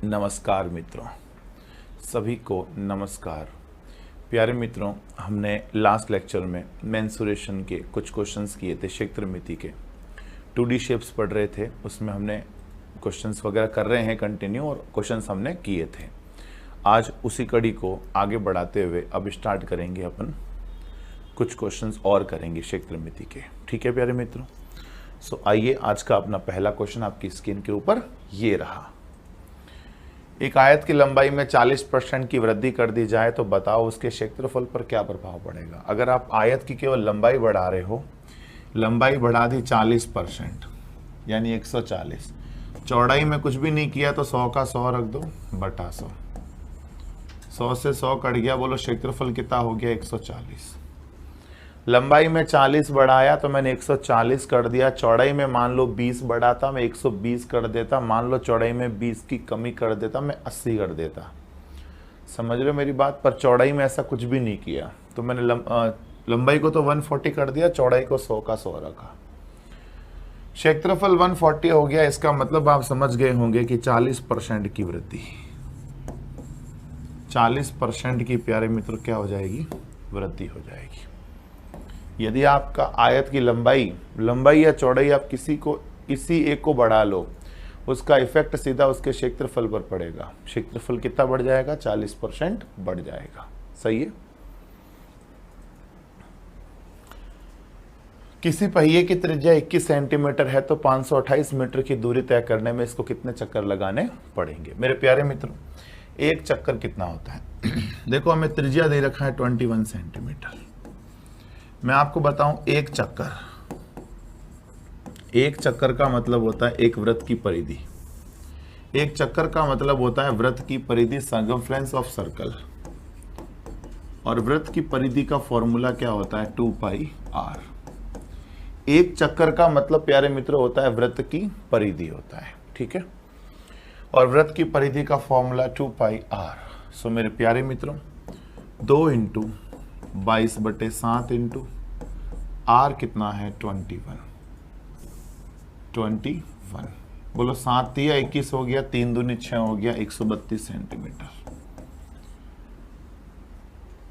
नमस्कार मित्रों, सभी को नमस्कार। प्यारे मित्रों, हमने लास्ट लेक्चर में मेंसुरेशन के कुछ क्वेश्चंस किए थे, क्षेत्रमिति के 2D शेप्स पढ़ रहे थे। उसमें हमने क्वेश्चंस वगैरह कर रहे हैं कंटिन्यू, और क्वेश्चंस हमने किए थे। आज उसी कड़ी को आगे बढ़ाते हुए अब स्टार्ट करेंगे अपन, कुछ क्वेश्चंस और करेंगे क्षेत्रमिति के। ठीक है प्यारे मित्रों, सो आइए आज का अपना पहला क्वेश्चन आपकी स्क्रीन के ऊपर ये रहा। एक आयत की लंबाई में 40% की वृद्धि कर दी जाए तो बताओ उसके क्षेत्रफल पर क्या प्रभाव पड़ेगा। अगर आप आयत की केवल लंबाई बढ़ा रहे हो, लंबाई बढ़ा दी 40% यानी 140, चौड़ाई में कुछ भी नहीं किया तो 100 का 100 रख दो बटा 100, 100 से 100 कट गया, बोलो क्षेत्रफल कितना हो गया 140। लंबाई में 40 बढ़ाया तो मैंने 140 कर दिया, चौड़ाई में मान लो 20 बढ़ाता मैं 120 कर देता, मान लो चौड़ाई में 20 की कमी कर देता मैं 80 कर देता। समझ रहे हो मेरी बात? पर चौड़ाई में ऐसा कुछ भी नहीं किया, तो मैंने लंबाई को तो 140 कर दिया, चौड़ाई को 100 का 100 रखा। क्षेत्रफल 140 हो गया। इसका मतलब आप समझ गए होंगे कि 40% की वृद्धि, 40% की प्यारे मित्र क्या हो जाएगी, वृद्धि हो जाएगी। यदि आपका आयत की लंबाई या चौड़ाई आप किसी एक को बढ़ा लो, उसका इफेक्ट सीधा उसके क्षेत्रफल पर पड़ेगा। क्षेत्रफल कितना बढ़ जाएगा? 40% बढ़ जाएगा। सही है। किसी पहिए की त्रिज्या 21 सेंटीमीटर है तो 528 मीटर की दूरी तय करने में इसको कितने चक्कर लगाने पड़ेंगे? मेरे प्यारे मित्रों, एक चक्कर कितना होता है? देखो, हमें त्रिज्या दे रखा है 21 सेंटीमीटर। मैं आपको बताऊं, एक चक्कर का मतलब होता है एक वृत्त की परिधि। एक चक्कर का मतलब होता है वृत्त की परिधि, सर्कमफ्रेंस ऑफ सर्कल। और वृत्त की परिधि का फॉर्मूला क्या होता है? 2 पाई r। एक चक्कर का मतलब प्यारे मित्रों होता है वृत्त की परिधि होता है। ठीक है, और वृत्त की परिधि का फॉर्मूला 2 पाई r। सो मेरे प्यारे मित्रों, 2 × 22/7 इंटू आर कितना है? 21। बोलो 7 या 21 हो गया, 3 दूनी 6 हो गया, 132 सेंटीमीटर।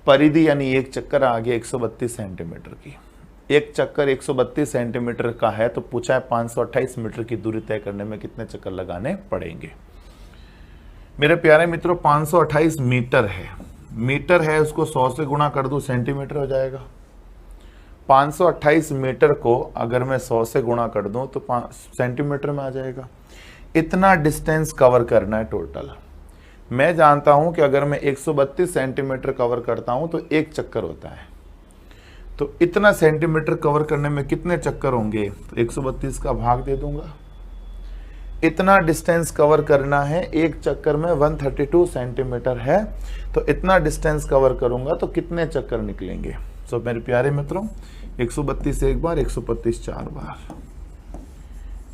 परिधि यानी एक चक्कर आ गया 132 सेंटीमीटर की। एक चक्कर 132 सेंटीमीटर का है तो पूछा है 528 मीटर की दूरी तय करने में कितने चक्कर लगाने पड़ेंगे। मेरे प्यारे मित्रों, 528 मीटर है, उसको 100 से गुणा कर दूं, सेंटीमीटर हो जाएगा। 528 मीटर को अगर मैं 100 से गुणा कर दूं तो सेंटीमीटर में आ जाएगा। इतना डिस्टेंस कवर करना है टोटल। मैं जानता हूं कि अगर मैं 132 सेंटीमीटर कवर करता हूं तो एक चक्कर होता है, तो इतना सेंटीमीटर कवर करने में कितने चक्कर होंगे? तो 132 का भाग दे दूंगा। इतना डिस्टेंस कवर करना है, एक चक्कर में 132 सेंटीमीटर है, तो इतना डिस्टेंस कवर करूंगा तो कितने चक्कर निकलेंगे? तो मेरे प्यारे मित्रों, 132 एक बार, 132 4 बार,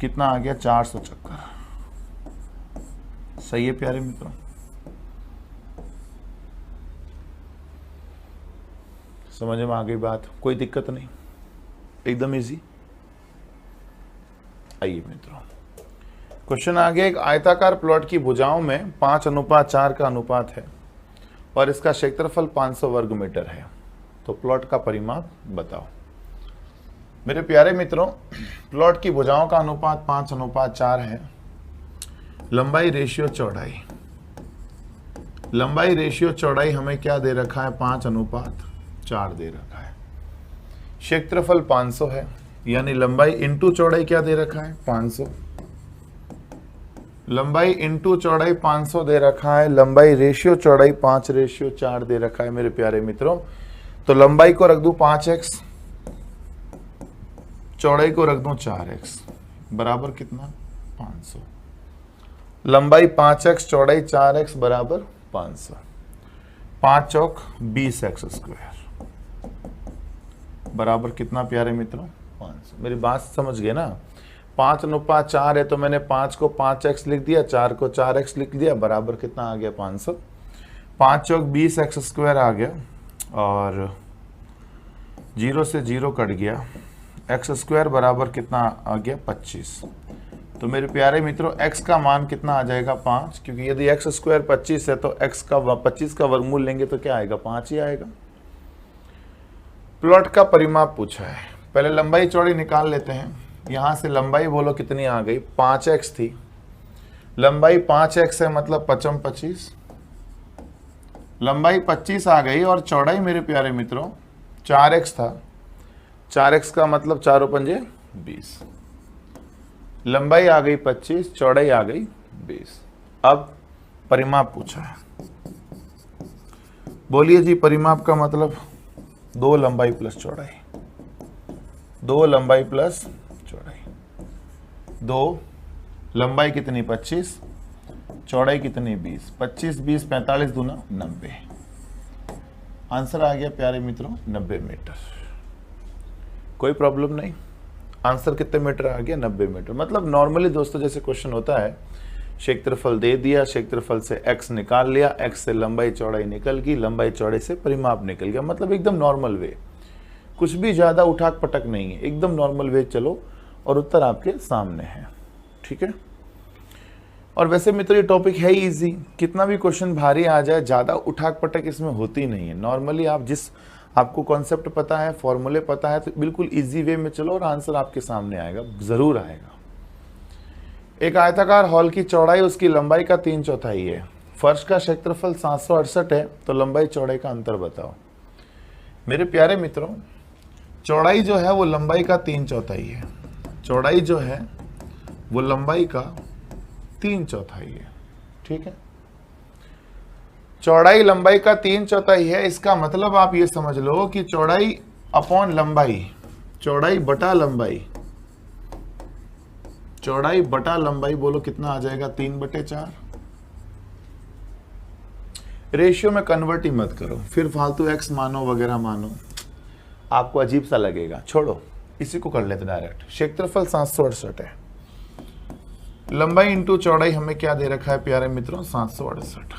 कितना आ गया? 400 चक्कर। सही है प्यारे मित्रों? समझ में आ गई बात? कोई दिक्कत नहीं, एकदम इजी। आइए मित्रों, क्वेश्चन आ गया। एक आयताकार प्लॉट की भुजाओं में 5:4 का अनुपात है और इसका क्षेत्रफल 500 वर्ग मीटर है, तो प्लॉट का परिमाप बताओ। मेरे प्यारे मित्रों, प्लॉट की भुजाओं का अनुपात 5:4 है। लंबाई रेशियो चौड़ाई हमें क्या दे रखा है? 5:4 दे रखा है। क्षेत्रफल 500 है, यानी लंबाई इंटू चौड़ाई क्या दे रखा है? 500। लंबाई इंटू चौड़ाई 500 दे रखा है, लंबाई रेशियो चौड़ाई 5:4 दे रखा है। मेरे प्यारे मित्रों, तो लंबाई को रख दूं 5x, चौड़ाई को रख दूं 4x, बराबर कितना? 500। लंबाई 5x, चौड़ाई 4x, बराबर 500। 5 चौक 20x², बराबर कितना प्यारे मित्रों? 500। मेरी बात समझ गए ना? 5:4 है तो मैंने 5 को 5x लिख दिया, 4 को 4x लिख दिया, बराबर कितना आ गया? 500। 5 चौक 20x² आ गया, और 0 से 0 कट गया, x² बराबर कितना आ गया? 25। तो मेरे प्यारे मित्रों x का मान कितना आ जाएगा 5, क्योंकि यदि x स्क्वायर 25 है तो x का 25 का वर्गमूल लेंगे तो क्या आएगा 5 ही आएगा। प्लॉट का परिमाप पूछा है, पहले लंबाई चौड़ी निकाल लेते हैं। यहां से लंबाई बोलो कितनी आ गई 5x थी, लंबाई 5x है मतलब 55 25, लंबाई 25 आ गई और चौड़ाई मेरे प्यारे मित्रों 4x था, 4x का मतलब 4 पंजे 20, लंबाई आ गई 25, चौड़ाई आ गई 20। अब परिमाप पूछा है, बोलिए जी परिमाप का मतलब 2 लंबाई प्लस चौड़ाई, 2 लंबाई प्लस चौड़ाई, 2 लंबाई कितनी 25, चौड़ाई कितनी 20, 25 20 45 दूना 90, आंसर आ गया प्यारे मित्रों 90 मीटर। कोई प्रॉब्लम नहीं, आंसर कितने मीटर आ गया 90 मीटर। मतलब नॉर्मली दोस्तों जैसे क्वेश्चन होता है, क्षेत्रफल दे दिया, क्षेत्रफल से x निकाल लिया, x से लंबाई चौड़ाई निकल गई, लंबाई चौड़ाई से परिमाप निकल गया, मतलब एकदम नॉर्मल वे, कुछ भी ज्यादा उठाक पटक नहीं है, एकदम नॉर्मल वे चलो और उत्तर आपके सामने है। ठीक है, और वैसे मित्रों ये टॉपिक है ही इजी, कितना भी क्वेश्चन भारी आ जाए ज्यादा उठाक पटक इसमें होती नहीं है। नॉर्मली आप जिस आपको कॉन्सेप्ट पता है, फॉर्मूले पता है, तो बिल्कुल इजी वे में चलो और आंसर आपके सामने आएगा, जरूर आएगा। एक आयताकार हॉल की चौड़ाई उसकी लंबाई का 3/4 है, फर्श का क्षेत्रफल 768 है, तो लंबाई चौड़ाई का अंतर बताओ। मेरे प्यारे मित्रों चौड़ाई जो है वो लंबाई का 3/4 है, चौड़ाई जो है वो लंबाई का 3/4 है। ठीक है, चौड़ाई लंबाई का 3/4 है, इसका मतलब आप ये समझ लो कि चौड़ाई अपॉन लंबाई, चौड़ाई बटा लंबाई, चौड़ाई बटा लंबाई बोलो कितना आ जाएगा 3/4। रेशियो में कन्वर्ट ही मत करो, फिर फालतू x मानो वगैरह मानो, आपको अजीब सा लगेगा, छोड़ो इसी को कर लेते डायरेक्ट। क्षेत्रफल 768 है, लंबाई इंटू चौड़ाई हमें क्या दे रखा है प्यारे मित्रों 768।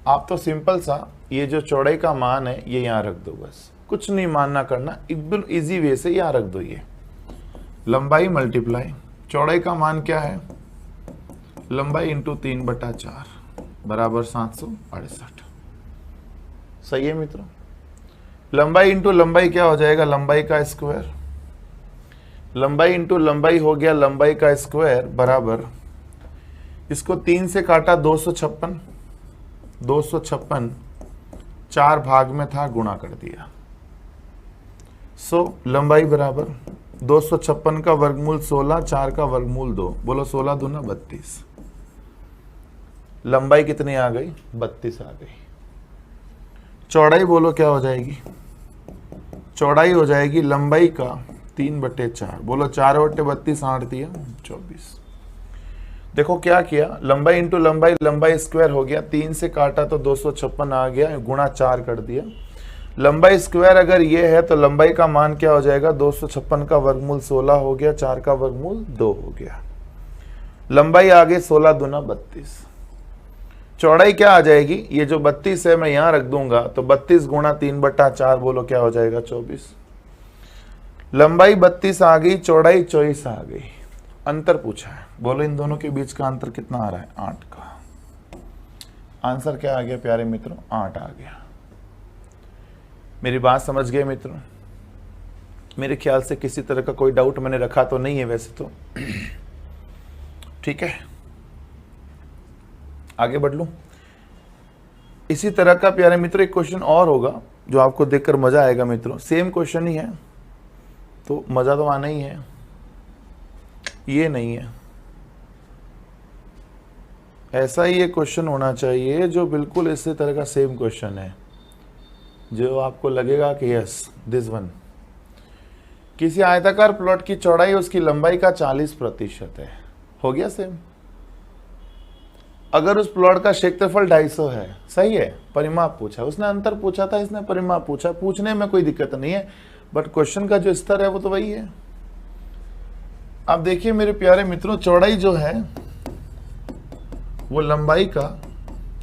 आप तो सिंपल सा ये जो चौड़ाई का मान है ये यहां रख दो, बस कुछ नहीं मानना करना, एकदम इजी वे से यहां रख दो। ये लंबाई मल्टीप्लाई चौड़ाई का मान क्या है, लंबाई इंटू 3/4 बराबर 768। सही है मित्रों, लंबाई इंटू लंबाई क्या हो जाएगा लंबाई का स्क्वायर, लंबाई इंटू लंबाई हो गया लंबाई का स्क्वायर बराबर, इसको 3 से काटा 256, 256 4 भाग में था, गुणा कर दिया। लंबाई बराबर 256 का वर्गमूल 16, 4 का वर्गमूल 2, बोलो 16 दूना 32, लंबाई कितनी आ गई 32 आ गई। चौड़ाई बोलो क्या हो जाएगी, चौड़ाई हो जाएगी लंबाई का 3/4, बोलो 4/32 8 दिया 24। देखो क्या किया, लंबाई इंटू लंबाई, लंबाई स्क्वायर हो गया, 3 से काटा तो 256 आ गया, गुणा 4 कर दिया। लंबाई स्क्वायर अगर ये है तो लंबाई का मान क्या हो जाएगा 256 का वर्गमूल 16 हो गया, 4 का वर्गमूल 2 हो गया, लंबाई आ गई 16 दूना 32। चौड़ाई क्या आ जाएगी, ये जो 32 है मैं यहां रख दूंगा, तो 32 गुणा 3/4 बोलो क्या हो जाएगा 24। लंबाई 32 आ गई, चौड़ाई 24 आ गई। अंतर पूछा है, बोलो इन दोनों के बीच का अंतर कितना आ रहा है 8 का। आंसर क्या आ गया प्यारे मित्रों 8 आ गया। मेरी बात समझ गए मित्रों, मेरे ख्याल से किसी तरह का कोई डाउट मैंने रखा तो नहीं है वैसे तो। ठीक है, आगे बढ़ लूं। इसी तरह का प्यारे मित्रों एक क्वेश्चन और होगा जो आपको देखकर मजा आएगा मित्रों, सेम क्वेश्चन ही है तो मजा तो आना ही है, ये नहीं है, ऐसा ही एक क्वेश्चन होना चाहिए जो बिल्कुल इसी तरह का सेम क्वेश्चन है, जो आपको लगेगा कि यस दिस वन। किसी आयताकार प्लॉट की चौड़ाई उसकी लंबाई का 40% है, हो गया सेम। अगर उस प्लॉट का क्षेत्रफल 250 है, सही है, परिमाप पूछा, उसने अंतर पूछा था, इसने परिमाप पूछा, पूछने में कोई दिक्कत नहीं है, बट क्वेश्चन का जो स्तर है वो तो वही है। अब देखिए मेरे प्यारे मित्रों, चौड़ाई जो है वो लंबाई का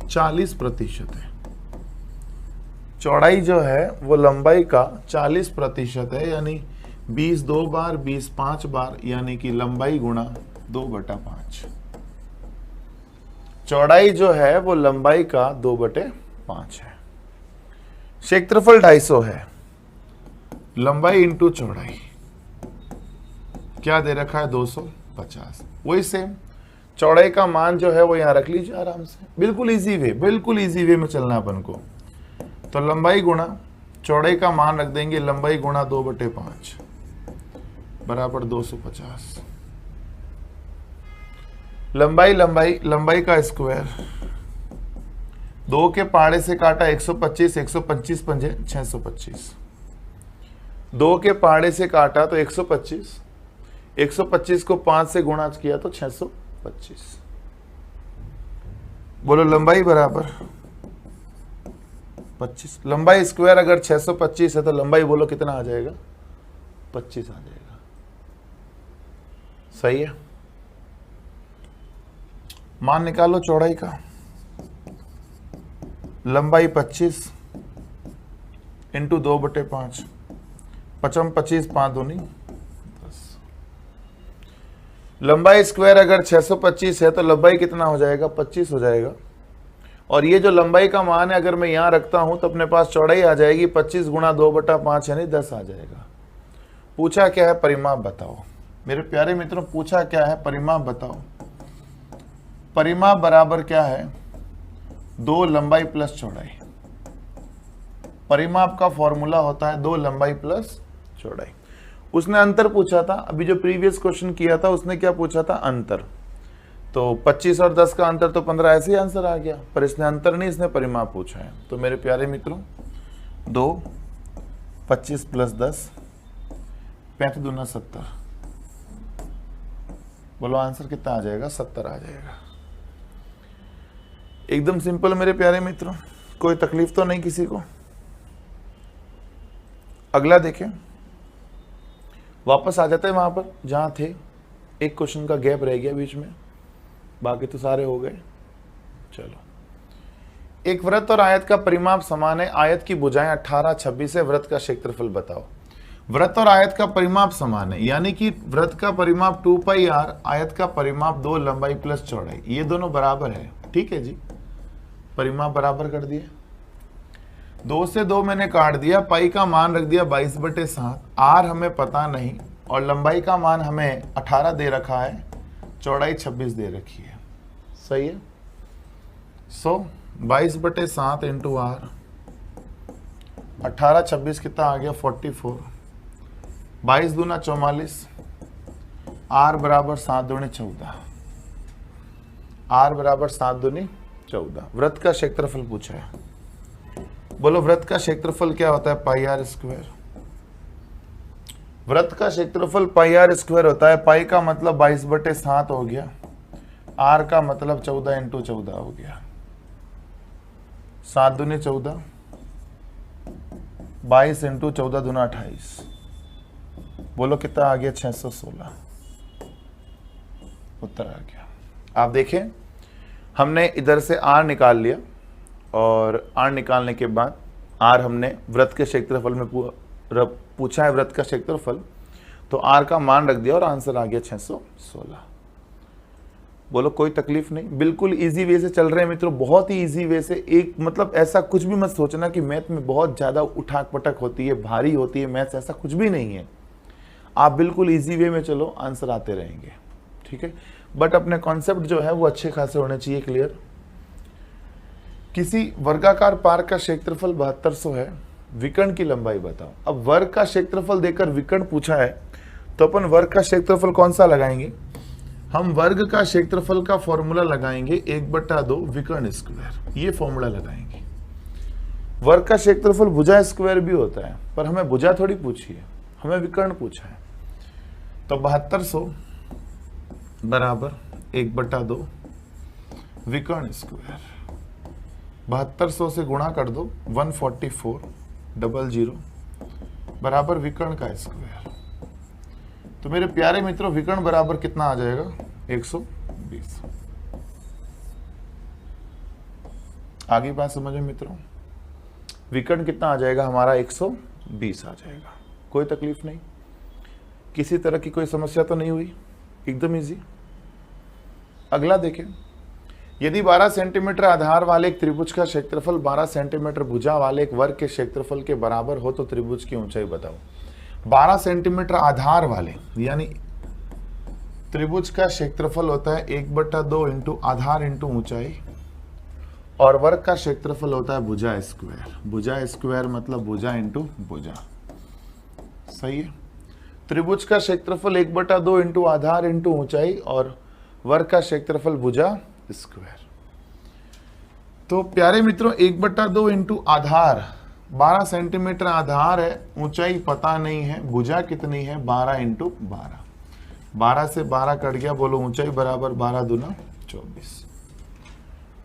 40% है, चौड़ाई जो है वो लंबाई का 40% है, यानी 20 2 बार, 20 5 बार, यानी कि लंबाई गुणा 2/5। चौड़ाई जो है वो लंबाई का 2/5 है। क्षेत्रफल 250 है, लंबाई इंटू चौड़ाई क्या दे रखा है 250। वही सेम चौड़ाई का मान जो है वो यहां रख लीजिए आराम से, बिल्कुल इजी वे, बिल्कुल इजी वे में चलना अपन को। तो लंबाई गुणा चौड़ाई का मान रख देंगे, लंबाई गुणा 2/5 बराबर 250। लंबाई का स्क्वायर, 2 के पहाड़े से काटा 125, 125 पंजे 625। 2 के पहाड़े से काटा तो 125, 125 को 5 से गुणा किया तो 625। बोलो लंबाई बराबर 25। लंबाई स्क्वायर अगर 625 है तो लंबाई बोलो कितना आ जाएगा, 25 आ जाएगा। सही है। मान निकालो चौड़ाई का, लंबाई 25 इंटू 2/5, 5 25 5 दूनी 10। लंबाई स्क्वायर अगर 625 है तो लंबाई कितना हो जाएगा, 25 हो जाएगा। और ये जो लंबाई का मान है अगर मैं यहां रखता हूं तो अपने पास चौड़ाई आ जाएगी 25 गुणा 2/5 यानी 10 आ जाएगा। पूछा क्या है, परिमाप बताओ। मेरे प्यारे मित्रों, पूछा क्या है, परिमाप बताओ। परिमाप बराबर क्या है, 2 लंबाई प्लस चौड़ाई। परिमाप का फॉर्मूला होता है 2 लंबाई प्लस चौड़ाई। उसने अंतर पूछा था, अभी जो प्रीवियस क्वेश्चन किया था उसने क्या पूछा था, अंतर। तो 25 और 10 का अंतर तो 15, ऐसे ही आंसर आ गया। पर इसने अंतर नहीं, इसने परिमाप पूछा है। तो मेरे प्यारे मित्रों 2 25 प्लस 10 35 दूना 70। बोलो आंसर कितना आ जाएगा, 70 आ जाएगा। एकदम सिंपल मेरे प्यारे मित्रों, कोई तकलीफ तो नहीं किसी को। अगला देखें, वापस आ जाते हैं वहां पर जहां थे। एक क्वेश्चन का गैप रह गया बीच में, बाकी तो सारे हो गए। चलो, एक वृत्त और आयत का परिमाप समान है, आयत की भुजाएं 18 26 है, वृत्त का क्षेत्रफल बताओ। वृत्त और आयत का परिमाप समान है, यानी कि वृत्त का परिमाप 2πr, आयत का परिमाप 2 लंबाई प्लस चौड़ाई, ये दोनों बराबर है। ठीक है जी, परिमाप बराबर कर दिए। 2 से 2 मैंने काट दिया, पाई का मान रख दिया 22/7, आर हमें पता नहीं और लंबाई का मान हमें 18 दे रखा है, चौड़ाई 26 दे रखी है। सही है। 22/7 इंटू आर, 18 26 कितना आ गया 44, 22 दूना 44, आर बराबर 7 दूनी 14, आर बराबर 7 दूनी 14। वृत्त का क्षेत्रफल पूछा है। बोलो वृत्त का क्षेत्रफल क्या होता है, पाई आर स्क्वायर। वृत्त का क्षेत्रफल पाई आर स्क्वायर होता है। पाई का मतलब 22/7 हो गया, आर का मतलब 14 इंटू 14 हो गया। 7 दूनी 14, 22 इंटू 14 दूना 28। बोलो कितना आ गया, 616 उत्तर आ गया। आप देखें, हमने इधर से आर निकाल लिया और आर निकालने के बाद आर हमने वृत्त के क्षेत्रफल में पूछा है, वृत्त का क्षेत्रफल, तो आर का मान रख दिया और आंसर आ गया 616। बोलो कोई तकलीफ नहीं, बिल्कुल इजी वे से चल रहे हैं मित्रों, बहुत ही इजी वे से। एक मतलब ऐसा कुछ भी मत सोचना कि मैथ में बहुत ज़्यादा उठाक पटक होती है, भारी होती है मैथ्स, ऐसा कुछ भी नहीं है। आप बिल्कुल इजी वे में चलो, आंसर आते रहेंगे। ठीक है, बट अपने कॉन्सेप्ट जो है वो अच्छे खासे होने चाहिए क्लियर। किसी वर्गाकार पार्क का क्षेत्रफल 7200 है, विकर्ण की लंबाई बताओ। अब वर्ग का क्षेत्रफल देकर विकर्ण पूछा है तो अपन वर्ग का क्षेत्रफल कौन सा लगाएंगे, हम वर्ग का क्षेत्रफल का फॉर्मूला लगाएंगे 1/2 विकर्ण स्क्वायर, ये फॉर्मूला लगाएंगे। वर्ग का क्षेत्रफल भुजा स्क्वायर भी होता है, पर हमें भुजा थोड़ी पूछी है, हमें विकर्ण पूछा है। तो 7200 बराबर 1/2 विकर्ण स्क्वायर, 7200 से गुणा कर दो 144,000 बराबर विकर्ण का स्क्वायर। तो मेरे प्यारे मित्रों विकर्ण बराबर कितना आ जाएगा, 120। आगे बात समझे मित्रों, विकर्ण कितना आ जाएगा हमारा, 120 आ जाएगा। कोई तकलीफ नहीं। किसी तरह की कोई समस्या तो नहीं हुई, एकदम इजी। अगला देखें, यदि 12 सेंटीमीटर आधार वाले एक त्रिभुज का क्षेत्रफल 12 सेंटीमीटर भुजा वाले एक वर्ग के क्षेत्रफल के बराबर हो तो त्रिभुज की ऊंचाई बताओ। 12 सेंटीमीटर आधार वाले यानी त्रिभुज का क्षेत्रफल होता है 1/2 इंटू आधार इंटू ऊंचाई, और वर्ग का क्षेत्रफल होता है भुजा स्क्वायर। भुजा स्क्वायर मतलब भुजा इंटू भुजा, सही है। त्रिभुज का क्षेत्रफल 1/2 इंटू आधार इंटू ऊंचाई और वर्ग का क्षेत्रफल भुजा स्क्वायर। तो प्यारे मित्रों 1/2 इंटू आधार 12 सेंटीमीटर आधार है, ऊंचाई पता नहीं है, भुजा कितनी है 12 इंटू 12। 12 से 12 कट गया, बोलो ऊंचाई बराबर 12 दूना 24।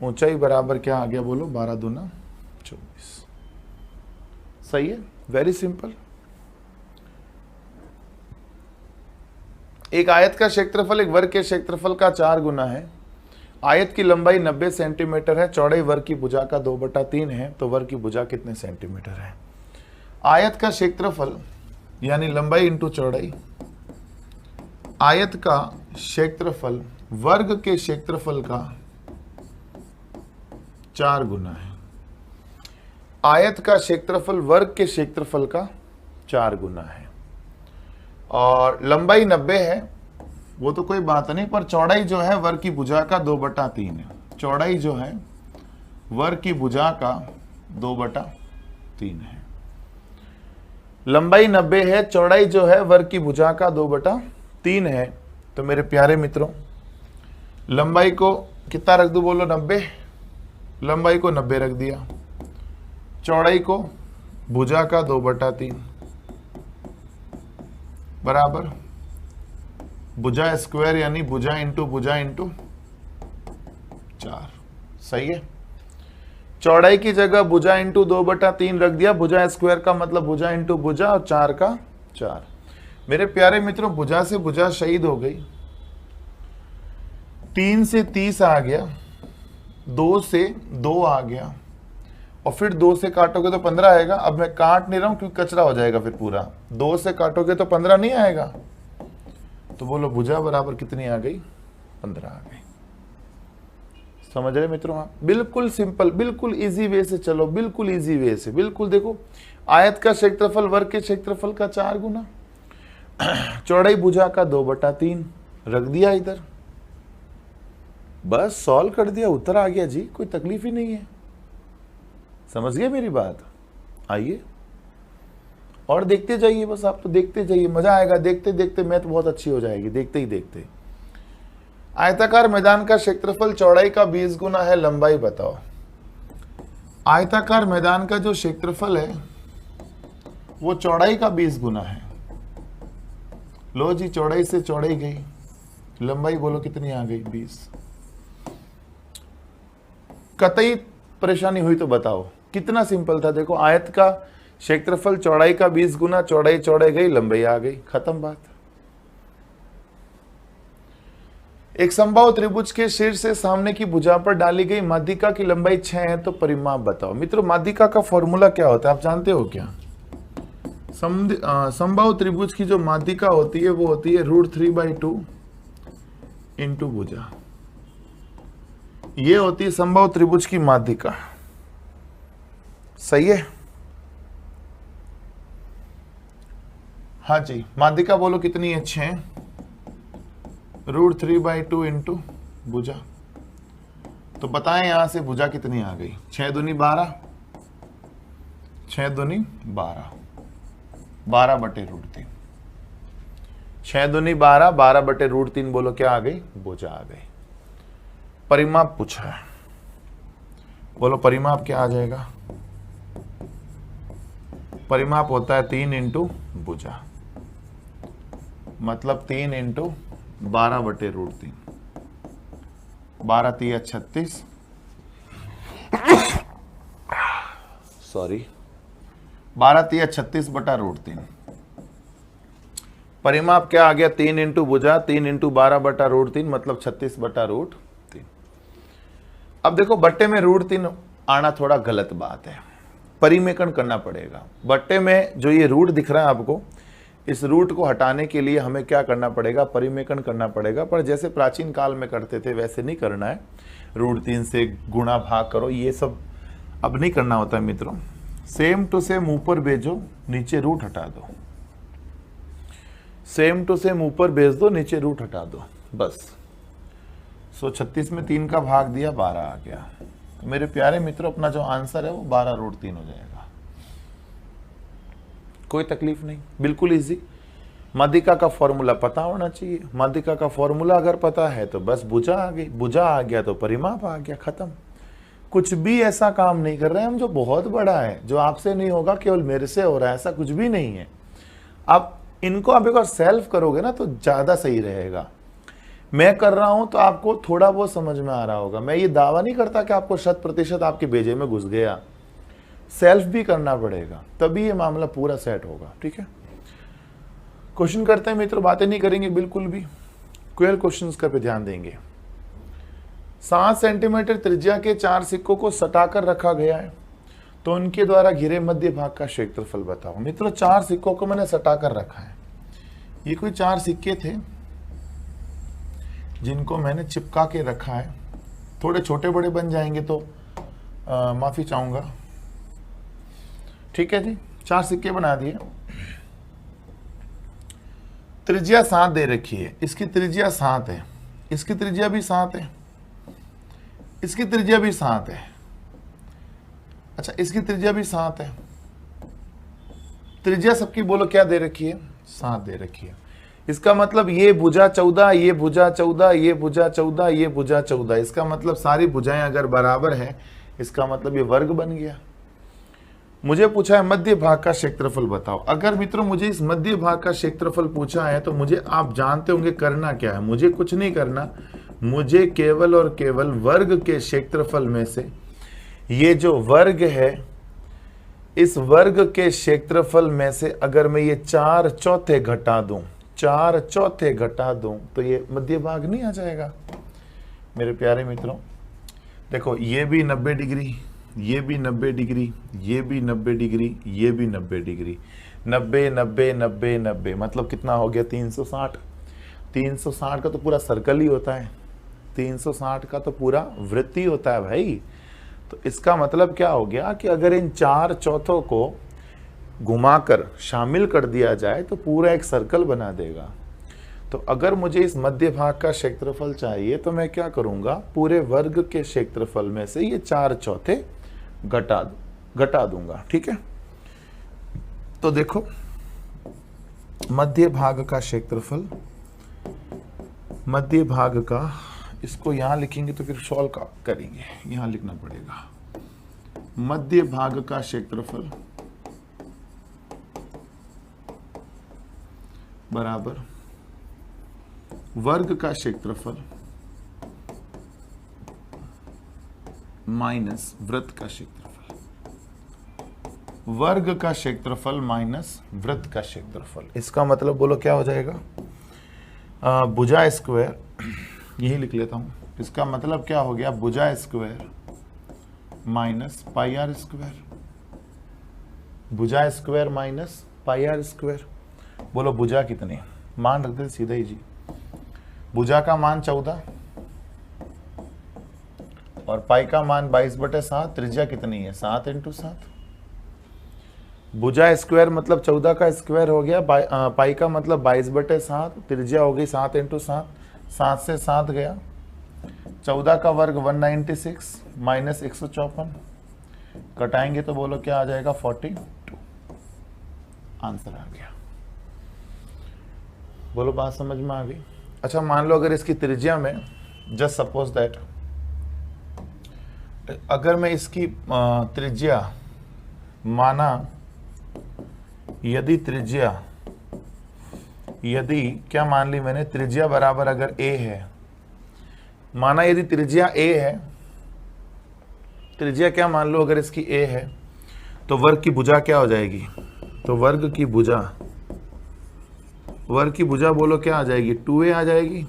ऊंचाई बराबर क्या आ गया, बोलो 12 दूना 24। सही है, वेरी सिंपल। एक आयत का क्षेत्रफल एक वर्ग के क्षेत्रफल का 4 गुना है। आयत की लंबाई 90 सेंटीमीटर है, चौड़ाई वर्ग की भुजा का 2/3 है, तो वर्ग की भुजा कितने सेंटीमीटर है। आयत का क्षेत्रफल यानी लंबाई इंटू चौड़ाई, आयत का क्षेत्रफल वर्ग के क्षेत्रफल का 4 गुना है। आयत का क्षेत्रफल वर्ग के क्षेत्रफल का 4 गुना है, और लंबाई 90 है, वो तो कोई बात नहीं, पर चौड़ाई जो है वर्ग की भुजा का 2/3 है। चौड़ाई जो है वर्ग की भुजा का 2/3 है। लंबाई 90 है, चौड़ाई जो है वर्ग की भुजा का 2/3 है। तो मेरे प्यारे मित्रों लंबाई को कितना रख दूं, बोलो 90। लंबाई को 90 रख दिया, चौड़ाई को भुजा का 2/3 बराबर भुजा स्क्वायर यानी भुजा इंटू 4। सही है। चौड़ाई की जगह भुजा इंटू 2/3 रख दिया, भुजा स्क्वायर का मतलब भुजा इंटू भुजा और 4 का 4। मेरे प्यारे मित्रों भुजा से भुजा शहीद हो गई, 3 से 30 आ गया, 2 से 2 आ गया, और फिर 2 से काटोगे तो 15 आएगा। अब मैं काट नहीं रहा हूं क्योंकि कचरा हो जाएगा फिर पूरा। 2 से काटोगे तो 15 नहीं आएगा, तो बोलो भुजा बराबर कितनी आ गई, 15 आ गई। समझ रहे मित्रों आप, बिल्कुल सिंपल, बिल्कुल इजी वे से चलो, बिल्कुल इजी वे से। बिल्कुल देखो, आयत का क्षेत्रफल वर्ग के क्षेत्रफल का 4 गुना, चौड़ाई भुजा का 2/3 रख दिया इधर, बस सॉल्व कर दिया, उत्तर आ गया जी, कोई तकलीफ ही नहीं है। समझ गए मेरी बात। आइए और देखते जाइए, बस आप तो देखते जाइए, मजा आएगा देखते देखते, मैथ बहुत अच्छी हो जाएगी देखते ही देखते। आयताकार मैदान का क्षेत्रफल चौड़ाई का 20 गुना है, लंबाई बताओ। आयताकार मैदान का जो क्षेत्रफल है वो चौड़ाई का 20 गुना है। लो जी, चौड़ाई से चौड़ाई गई, लंबाई बोलो कितनी आ गई, 20। कतई परेशानी हुई तो बताओ, कितना सिंपल था। देखो आयत का क्षेत्रफल चौड़ाई का 20 गुना, चौड़ाई चौड़ाई गई, लंबाई आ गई, खत्म बात। एक समबाहु त्रिभुज के शीर्ष से सामने की भुजा पर डाली गई माध्यिका की लंबाई 6 है, तो परिमाप बताओ। मित्रों माध्यिका का फॉर्मूला क्या होता है आप जानते हो क्या? समबाहु त्रिभुज की जो माध्यिका होती है वो होती है √3/2 इंटू भुजा। ये होती है समबाहु त्रिभुज की माध्यिका। सही है, हाँ जी। माध्यिका बोलो कितनी है, 6 √3/2 इंटू भुजा। तो बताएं यहां से भुजा कितनी आ गई, 6 दूनी 12, 6 दूनी 12, 12/√3, 6 दूनी 12, 12/√3 बोलो क्या आ गई, भुजा आ गई। परिमाप पूछा है, बोलो परिमाप क्या आ जाएगा। परिमाप होता है 3 इंटू भुजा, मतलब 3 इंटू 12/√3, 12 × 36, सॉरी 12 × 36/√3। परिमाप क्या आ गया, 3 इंटू भुजा, 3 इंटू 12/√3 मतलब 36/√3। अब देखो बट्टे में √3 आना थोड़ा गलत बात है, परिमेकन करना पड़ेगा। बट्टे में जो ये रूट दिख रहा है आपको, इस रूट को हटाने के लिए हमें क्या करना पड़ेगा, परिमेकन करना पड़ेगा। पर जैसे प्राचीन काल में करते थे वैसे नहीं करना है, √3 से गुणा भाग करो, ये सब अब नहीं करना होता है मित्रों। सेम टू सेम ऊपर भेजो, नीचे रूट हटा दो, सेम टू सेम ऊपर भेज दो, नीचे रूट हटा दो, बस। 36 में 3 का भाग दिया, 12 आ गया। तो मेरे प्यारे मित्रों, अपना जो आंसर है वो 12√3 हो जाएगा। कोई तकलीफ नहीं, बिल्कुल इजी। माध्यिका का फॉर्मूला पता होना चाहिए। माध्यिका का फॉर्मूला अगर पता है तो बस भुजा आ गई, भुजा आ गया तो परिमाप आ गया, खत्म। कुछ भी ऐसा काम नहीं कर रहे हैं हम जो बहुत बड़ा है, जो आपसे नहीं होगा, केवल मेरे से हो रहा है, ऐसा कुछ भी नहीं है। आप इनको आप एक बार सेल्फ करोगे ना तो ज्यादा सही रहेगा। मैं कर रहा हूं तो आपको थोड़ा बहुत समझ में आ रहा होगा। मैं ये दावा नहीं करता कि आपको 100% आपके भेजे में घुस गया, सेल्फ भी करना पड़ेगा, तभी ये मामला पूरा सेट होगा। ठीक है, क्वेश्चन करते हैं मित्रों, बातें नहीं करेंगे बिल्कुल भी, क्वेल क्वेश्चंस का पे ध्यान देंगे। 7 सेंटीमीटर त्रिज्या के 4 सिक्कों को सटाकर रखा गया है, तो उनके द्वारा घिरे मध्य भाग का क्षेत्रफल बताओ। मित्रों 4 सिक्कों को मैंने सटाकर रखा है। ये कोई 4 सिक्के थे जिनको मैंने चिपका के रखा है। थोड़े छोटे बड़े बन जाएंगे तो माफी चाहूंगा। ठीक है जी, 4 सिक्के बना दिए। त्रिज्या 7 दे रखी है, इसकी त्रिज्या 7 है, इसकी त्रिज्या भी 7 है, इसकी त्रिज्या भी 7 है। अच्छा, इसकी त्रिज्या भी 7 है। त्रिज्या सबकी बोलो क्या दे रखी है, 7 दे रखी है। इसका मतलब ये भुजा 14, ये भुजा 14, ये भुजा 14, ये भुजा 14। इसका मतलब सारी भुजाएं अगर बराबर है, इसका मतलब ये वर्ग बन गया। मुझे पूछा है मध्य भाग का क्षेत्रफल बताओ। अगर मित्रों मुझे इस मध्य भाग का क्षेत्रफल पूछा है तो मुझे, आप जानते होंगे करना क्या है, मुझे कुछ नहीं करना, मुझे केवल और केवल वर्ग के क्षेत्रफल में से ये जो वर्ग है, इस वर्ग के क्षेत्रफल में से अगर मैं ये 4/4 घटा दूं, 4/4 घटा दूं तो ये मध्य भाग नहीं आ जाएगा। मेरे प्यारे मित्रों देखो, ये भी 90 डिग्री, ये भी 90 डिग्री, ये भी 90 डिग्री, ये भी 90 डिग्री, 90 90 90 90 मतलब कितना हो गया, 360। 360 का तो पूरा सर्कल ही होता है, 360 का तो पूरा वृत्त ही होता है भाई। तो इसका मतलब क्या हो गया कि अगर इन 4/4 को घुमाकर शामिल कर दिया जाए तो पूरा एक सर्कल बना देगा। तो अगर मुझे इस मध्य भाग का क्षेत्रफल चाहिए तो मैं क्या करूंगा, पूरे वर्ग के क्षेत्रफल में से ये 4/4 घटा दूंगा। ठीक है, तो देखो मध्य भाग का क्षेत्रफल, मध्य भाग का, इसको यहां लिखेंगे तो फिर सॉल्व करेंगे, यहां लिखना पड़ेगा। मध्य भाग का क्षेत्रफल बराबर वर्ग का क्षेत्रफल माइनस वृत्त का क्षेत्रफल, वर्ग का क्षेत्रफल माइनस वृत्त का क्षेत्रफल। इसका मतलब बोलो क्या हो जाएगा, भुजा स्क्वायर, यही लिख लेता हूं। इसका मतलब क्या हो गया, भुजा square minus pi r square, भुजा square minus pi r square. बोलो भुजा कितनी, मान रख दे सीधा ही जी। भुजा का मान 14 और पाई का मान 22/7। त्रिज्या कितनी है, 7 × 7। भुजा स्क्वायर मतलब 14 का स्क्वायर हो गया, पाई का मतलब 22/7, त्रिज्या हो गई 7 × 7। 7 से 7 गया, 14 का वर्ग 196 माइनस 154, कटाएंगे तो बोलो क्या आ जाएगा, 42। आंसर आ गया। बोलो बात समझ में आ गई। अच्छा मान लो अगर इसकी त्रिज्या में, जस्ट सपोज दैट, अगर मैं इसकी त्रिज्या माना, यदि क्या मान ली मैंने, त्रिज्या बराबर अगर a है, माना यदि त्रिज्या a है, त्रिज्या क्या मान लो अगर इसकी a है, तो वर्ग की भुजा क्या हो जाएगी, तो वर्ग की भुजा बोलो क्या आ जाएगी, 2a आ जाएगी।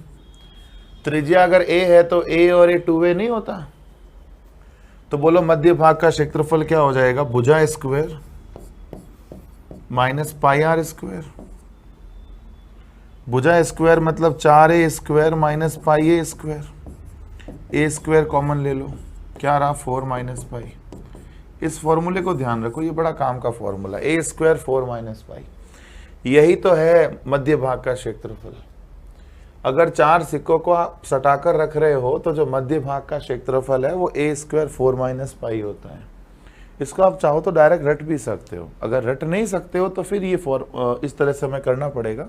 त्रिज्या अगर a है तो a और a 2a नहीं होता। तो बोलो मध्य भाग का क्षेत्रफल क्या हो जाएगा, भुजा square minus pi r square. भुजा स्क्वायर मतलब 4a square minus pi a square. A square common ले लो, क्या रहा 4 माइनस पाई। इस फॉर्मूले को ध्यान रखो, ये बड़ा काम का फॉर्मूला। ए स्क्वायर 4 माइनस पाई, यही तो है मध्य भाग का क्षेत्रफल। अगर 4 सिक्कों को आप सटाकर रख रहे हो तो जो मध्य भाग का क्षेत्रफल है वो ए स्क्वायर 4 माइनस पाई होता है। इसको आप चाहो तो डायरेक्ट रट भी सकते हो, अगर रट नहीं सकते हो तो फिर ये इस तरह से हमें करना पड़ेगा,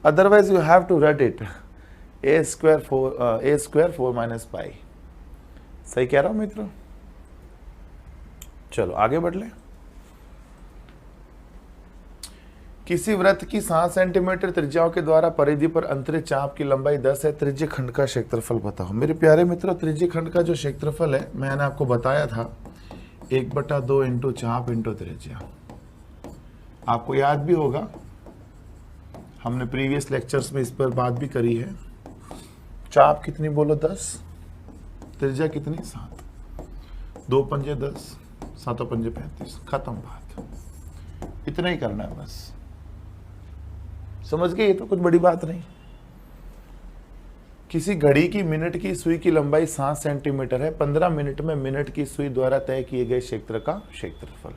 अदरवाइज यू हैव टू रट it A square 4 minus pi. सही कह रहा हूं मित्रों? चलो आगे बढ़ ले। किसी वृत्त की 7 सेंटीमीटर त्रिज्याओं के द्वारा परिधि पर अंतरित चाप की लंबाई 10 है, त्रिज्य खंड का क्षेत्रफल बताओ। मेरे प्यारे मित्रों, त्रिज्य खंड का जो क्षेत्रफल है मैंने आपको बताया था 1/2 इंटू चाप इंटू त्रिज्या। आपको याद भी होगा, हमने प्रीवियस लेक्चर्स में इस पर बात भी करी है। चाप कितनी बोलो 10, त्रिज्या कितनी 7, 2 पंजे 10, 7 पंजे 35, खत्म बात। इतना ही करना है बस, समझ गए? ये तो कुछ बड़ी बात नहीं। किसी घड़ी की मिनट की सुई की लंबाई 7 सेंटीमीटर है, 15 मिनट में मिनट की सुई द्वारा तय किए गए क्षेत्र का क्षेत्रफल।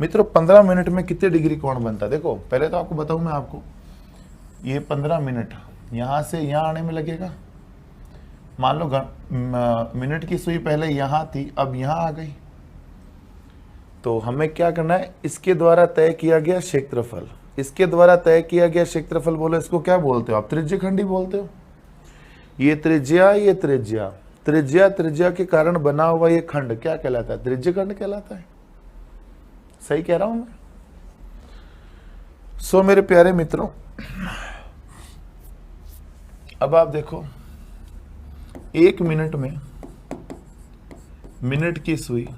मित्रों 15 मिनट में कितने डिग्री कोण बनता है? देखो पहले तो आपको बताऊं मैं आपको, ये 15 मिनट यहां से यहां आने में लगेगा। मान लो मिनट की सुई पहले यहां थी, अब यहां आ गई, तो हमें क्या करना है, इसके द्वारा तय किया गया क्षेत्रफल। इसके द्वारा तय किया गया क्षेत्रफल बोलो, इसको क्या बोलते हो आप? त्रिज्यखंडी बोलते हो। ये त्रिज्या, ये त्रिज्या, त्रिज्या त्रिज्या के कारण बना हुआ ये खंड क्या कहलाता है? त्रिज्यखंड कहलाता है। सही कह रहा हूं मैं? सो मेरे प्यारे मित्रों, अब आप देखो 1 मिनट में मिनट की सुई,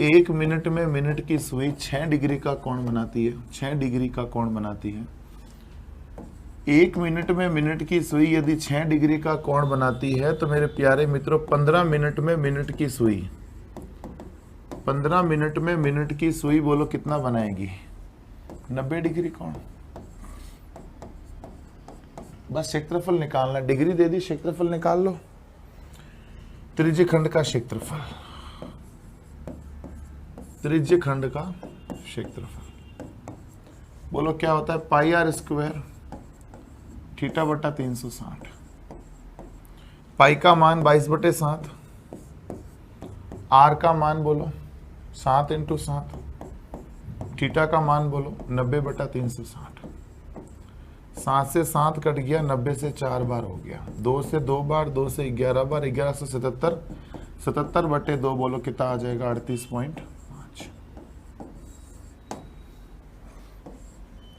1 मिनट में मिनट की सुई 6 डिग्री का कोण बनाती है, 6 डिग्री का कोण बनाती है। 1 मिनट में मिनट की सुई यदि 6 डिग्री का कोण बनाती है तो मेरे प्यारे मित्रों 15 मिनट में मिनट की सुई, 15 मिनट में मिनट की सुई बोलो कितना बनाएगी? 90 डिग्री कोण। बस क्षेत्रफल निकालना, डिग्री दे दी, क्षेत्रफल निकाल लो। त्रिज्यखंड का क्षेत्रफल, त्रिज्यखंड का क्षेत्रफल बोलो क्या होता है? पाई आर स्क्वायर थीटा बटा 360। पाई का मान 22/7, आर का मान बोलो 7 इंटू 7, थीटा का मान बोलो 90/360। 7 से 7 कट गया, 90 से 4 बार हो गया, 2 से 2 बार, 2 से 11 बार, 11 से 77, 77/2 बोलो कितना आ जाएगा? 38.5।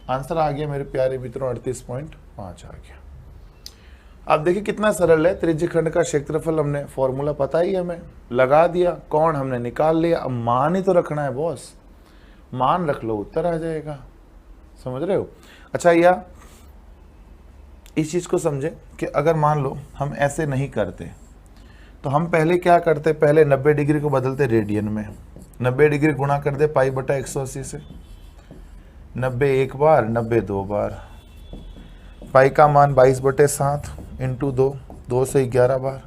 आंसर आ गया मेरे प्यारे मित्रों, 38.5 आ गया। अब देखिए कितना सरल है। त्रिज्यखंड का क्षेत्रफल हमने फॉर्मूला पता ही हमें, लगा दिया, कोण हमने निकाल लिया, अब मान ही तो रखना है बॉस, मान रख लो उत्तर आ जाएगा। समझ रहे हो? अच्छा, या इस चीज को समझे कि अगर मान लो हम ऐसे नहीं करते तो हम पहले क्या करते? पहले 90 डिग्री को बदलते रेडियन में, 90 डिग्री गुणा कर दे पाई बटा 180 से, 90 एक बार, 90 2 बार, पाई का मान 22/7 इंटू 2, 2 से 11 बार,